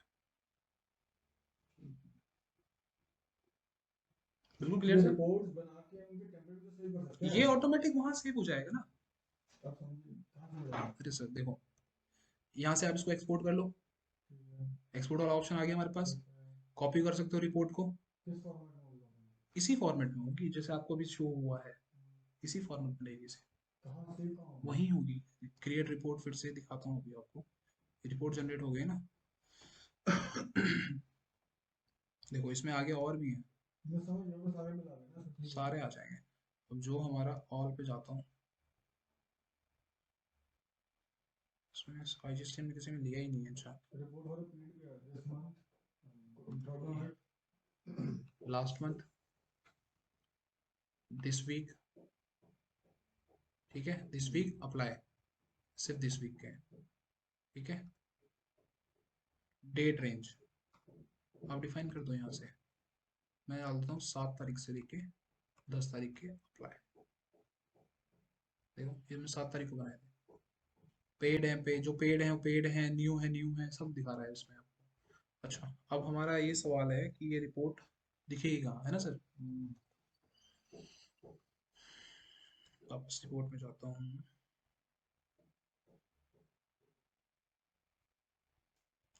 बिल्कुल क्लियर ये सर, रिपोर्ट्स बना के उनके टेम्पलेट पे सेव कर सकते हैं। ये ऑटोमेटिक वहां सेव हो जाएगा ना। आप समझिए कहाँ से मिला? अरे सर देखो, यहाँ से आप इसको एक्सपोर्ट कर लो, एक्सपोर्ट वाला ऑप्शन आ गया हमारे पास, कॉपी कर सकते हो रिपोर्ट को, किस फॉर्मेट में होगा? इसी फॉर्मेट में होगी जैसे आपको अभी शो हुआ है, इसी फॉर्मेट में रहेगी इसे, कहाँ सेव कहाँ होगा? वही होगी। क्रिएट रिपोर्ट फिर से दिखाता हूँ अभी आपको, रिपोर्ट जनरेट हो गई ना। देखो इसमें आगे और भी हैं, मैं समझ गया, वो सारे मिला लेना सब ठीक है। सारे आ जाएंगे। अब जो हमारा ऑल पे जाता हूँ, इसमें आईजीएसटी में किसी ने लिया ही नहीं है। अच्छा, रिपोर्ट वाले पीरियड पे है दिस मंथ, टोटल है लास्ट मंथ, दिस वीक, ठीक है, दिस वीक अप्लाई, सिर्फ दिस वीक के हैं, ठीक है। डेट रेंज आप डिफाइन कर दो यहाँ से, मैं डाल देता हूँ 7 तारीख से लेके 10 तारीख के अप्लाई। देखो ये मैं 7 तारीख को बनाया था, पेड है, पे जो पेड है वो पेड है, न्यू है न्यू है, सब दिखा रहा है इसमें आपको। अच्छा, अब हमारा ये सवाल है कि ये रिपोर्ट दिखेगी कहाँ, है ना सर। वापस रिपोर्ट में जाता हूँ,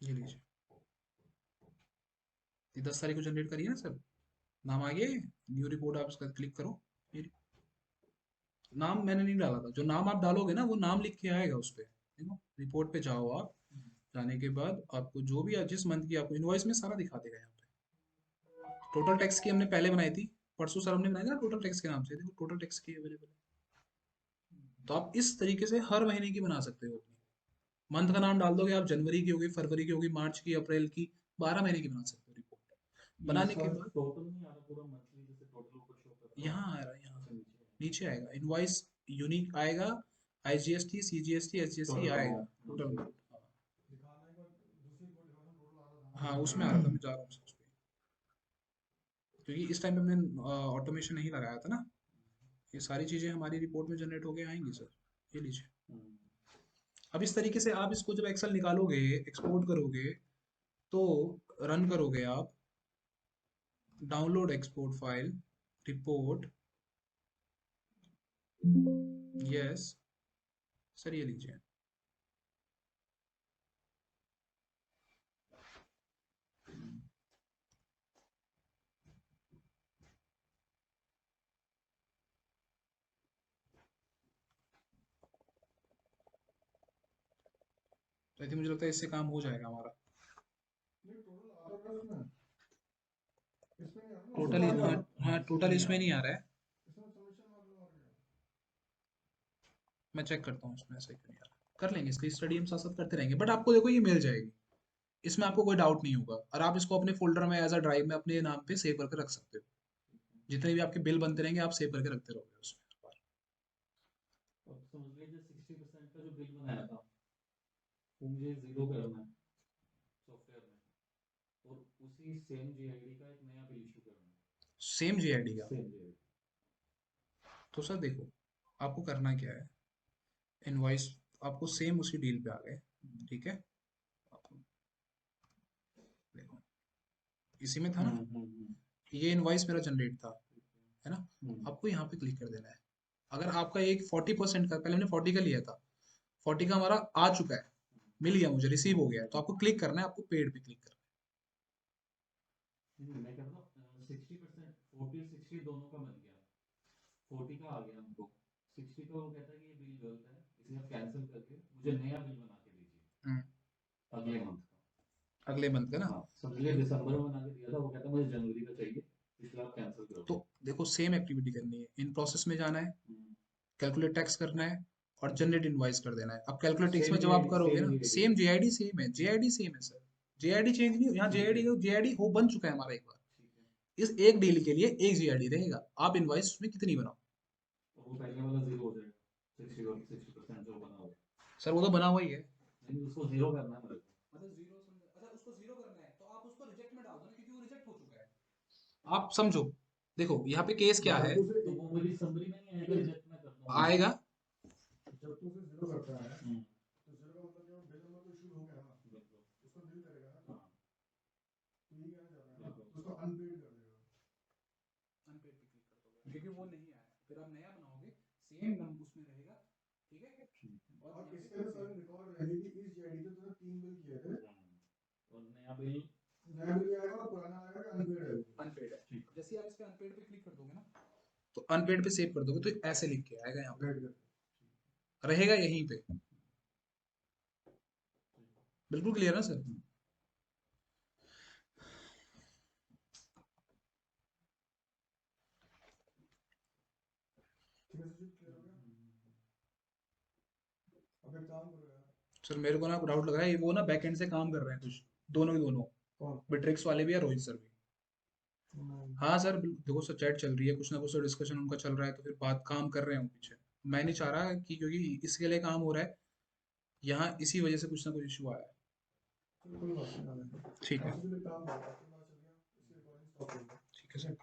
ये लीजिए, ये 10 तारीख को जनरेट करिए ना सर, नाम आ गया, न्यू रिपोर्ट आप इसका क्लिक करो, ये नाम मैंने नहीं डाला था, जो नाम आप डालोगे ना वो नाम लिख के आएगा उस पर। देखो रिपोर्ट पे जाओ आप, जाने के बाद आपको जो भी जिस मंथ की आपको इनवॉइस में सारा दिखा देगा। यहाँ पे टोटल टैक्स की हमने पहले बनाई थी, परसों सर हमने बनाई थी ना टोटल टैक्स के नाम से, देखो टोटल टैक्स की अवेलेबल है, तो आप इस तरीके से हर महीने की बना सकते हो अपनी। मंथ का नाम डाल दोगे आप, जनवरी की होगी, फरवरी की होगी, मार्च की, अप्रैल की, 12 महीने की बना सकते हो रिपोर्ट। ये बनाने के सर बाद टोटल नहीं आ रहा पूरा मंथली, जैसे टोटल ऊपर शो कर रहा यहाँ है। आ रहा है, यहाँ अच्छा नीचे है। नीचे आएगा इनवॉइस, यूनिक आएगा, आईजीएसटी, सीजीएसटी, एसजीएसटी टोटल आएगा, अमाउंट टोटल अमाउंट। दिखाना एक बार दूसरी रिपोर्ट दिखाना टोटल आ रहा था हाँ ना उसमें आ रहा था, मैं जा रहा हूँ उस पे, क्योंकि इस टाइम पे हमने ऑटोमेशन नहीं लगाया था ना। ये सारी चीज़ें हमारी रिपोर्ट में जनरेट होके आएंगी सर। ये लीजिए। अब इस तरीके से आप इसको जब एक्सेल निकालोगे, एक्सपोर्ट करोगे, तो रन करोगे आप, download export file, report, yes sir, ये लीजिए। तो आई थिंक मुझे लगता है इससे काम हो जाएगा हमारा। नहीं टोटल आ रहा है इसमें इसमें नहीं आ रहा ना टोटल, इसमें हाँ आ रहा हाँ, टोटल इसमें नहीं आ रहा है। इसमें सबमिशन मार्जिन आ रहा है मैं चेक करता हूँ इसमें ऐसा क्यों नहीं आ रहा है। कर लेंगे इसकी स्टडी, हम साथ साथ करते रहेंगे, बट आपको देखो ये मिल जाएगी, इसमें आपको कोई डाउट नहीं होगा, और आप इसको अपने फोल्डर में एज अ ड्राइव में अपने नाम पे सेव करके रख सकते हो। जितने भी आपके बिल बनते रहेंगे आप सेव करके रखते रहोगे उसमें। और समझ लीजिए 60% का जो बिल बनाया था वो मुझे जीरो करना है सॉफ्टवेयर में, और उसी सेम जीआईडी का एक नया बिल इशू करना है। सेम जीआईडी का, सेम जीआईडी। तो सर देखो आपको करना क्या है, इनवॉइस आपको सेम उसी डील पे आ गए, ठीक है। आपको देखो इसी में था ना, ये इनवॉइस मेरा जनरेट था, है ना। आपको यहाँ पे क्लिक कर देना है। अगर आपका एक 40% का, पहले हमने 40 का लिया था, 40 का हमारा आ चुका है, मिल गया मुझे, रिसीव हो गया है, तो आपको क्लिक करना है, आपको पेड पे क्लिक करना मैं कह रहा हूँ 60%, 40-60 दोनों का बन गया, 40 का आ गया हमको, 60 का वो कहता है कि ये बिल गलत है, इसे आप कैंसिल करके मुझे नया बिल बना के दीजिए है। अगले मंथ का। अगले मंथ का ना। हाँ समझिए दिसंबर में बना के दिया था, वो कहता है मुझे जनवरी का चाहिए, इसलिए आप कैंसिल करो। तो देखो सेम एक्टिविटी करनी है, इन प्रोसेस में जाना है, कैलकुलेट टैक्स करना है, और जनरेट इनवॉइस कर देना है। अब कैलकुलेट टैक्स में जब आप करोगे ना, सेम जीआईडी सेम है, जीआईडी सेम है सर, जीआईडी चेंज नहीं, यहाँ जीआईडी जीआईडी हो बन चुका है हमारा एक बार। इस एक डील के लिए एक जीआईडी रहेगा, आप इनवॉइस उसमें कितनी बनाओ। और वो पहले वाला जीरो हो जाएगा, 60% जो बना हुआ है। सर वो तो बना हुआ ही है, नहीं उसको जीरो करना है मेरे को। मतलब जीरो, अच्छा उसको जीरो करना है, तो आप उसको रिजेक्ट में डाल दो ना, क्योंकि वो रिजेक्ट हो चुका है। आप समझो, देखो यहाँ पे केस क्या है, तो वो मेरी समरी में नहीं आएगा, रिजेक्ट में कर दूंगा। आएगा। जब तू उसे जीरो करता है तो जीरो का मतलब क्या बिल नंबर तो इशू हो गया ना, उसको बिल करेगा ना, तो ये कहना चाह रहा है ना, तो उसको अनपेड कर देगा। अनपेड पे क्लिक कर दोगे, क्योंकि वो नहीं आया, फिर आप नया बनाओगे, सेम नंबर उसमें रहेगा, ठीक है। और इसके अंदर सारे रिकॉर्ड रहेंगे कि इस जीआईडी से तूने 3 बिल किए थे, और नया बिल भी आएगा और पुराना आएगा कि अनपेड है वो। अनपेड है, जैसे ही आप इस पे अनपेड पे क्लिक कर दोगे ना, तो अनपेड पे सेव कर दोगे, तो ऐसे लिख के आएगा, यहाँ पे अपडेट कर रहेगा यहीं पे। बिल्कुल क्लियर है सर। ठीक है सचिन, क्लियर हो गया। अब एक काम करो यार, सर मेरे को ना डाउट लग रहा है, ये वो ना बैकएंड से काम कर रहे हैं कुछ, दोनों के दोनों, कौन बिट्रिक्स वाले भी और रोहित सर भी। हाँ सर, देखो सर चैट चल रही है, कुछ ना कुछ डिस्कशन उनका चल रहा है, तो फिर बात काम कर रहे हैं वो पीछे। मैं नहीं चाह रहा कि, क्योंकि इसके लिए काम हो रहा है यहाँ, इसी वजह से कुछ ना कुछ इशू आया है। कोई बात नहीं, ठीक है, काम करो, आपके पास चल गया, इसकी रिकॉर्डिंग स्टॉप कर दो। ठीक है सर।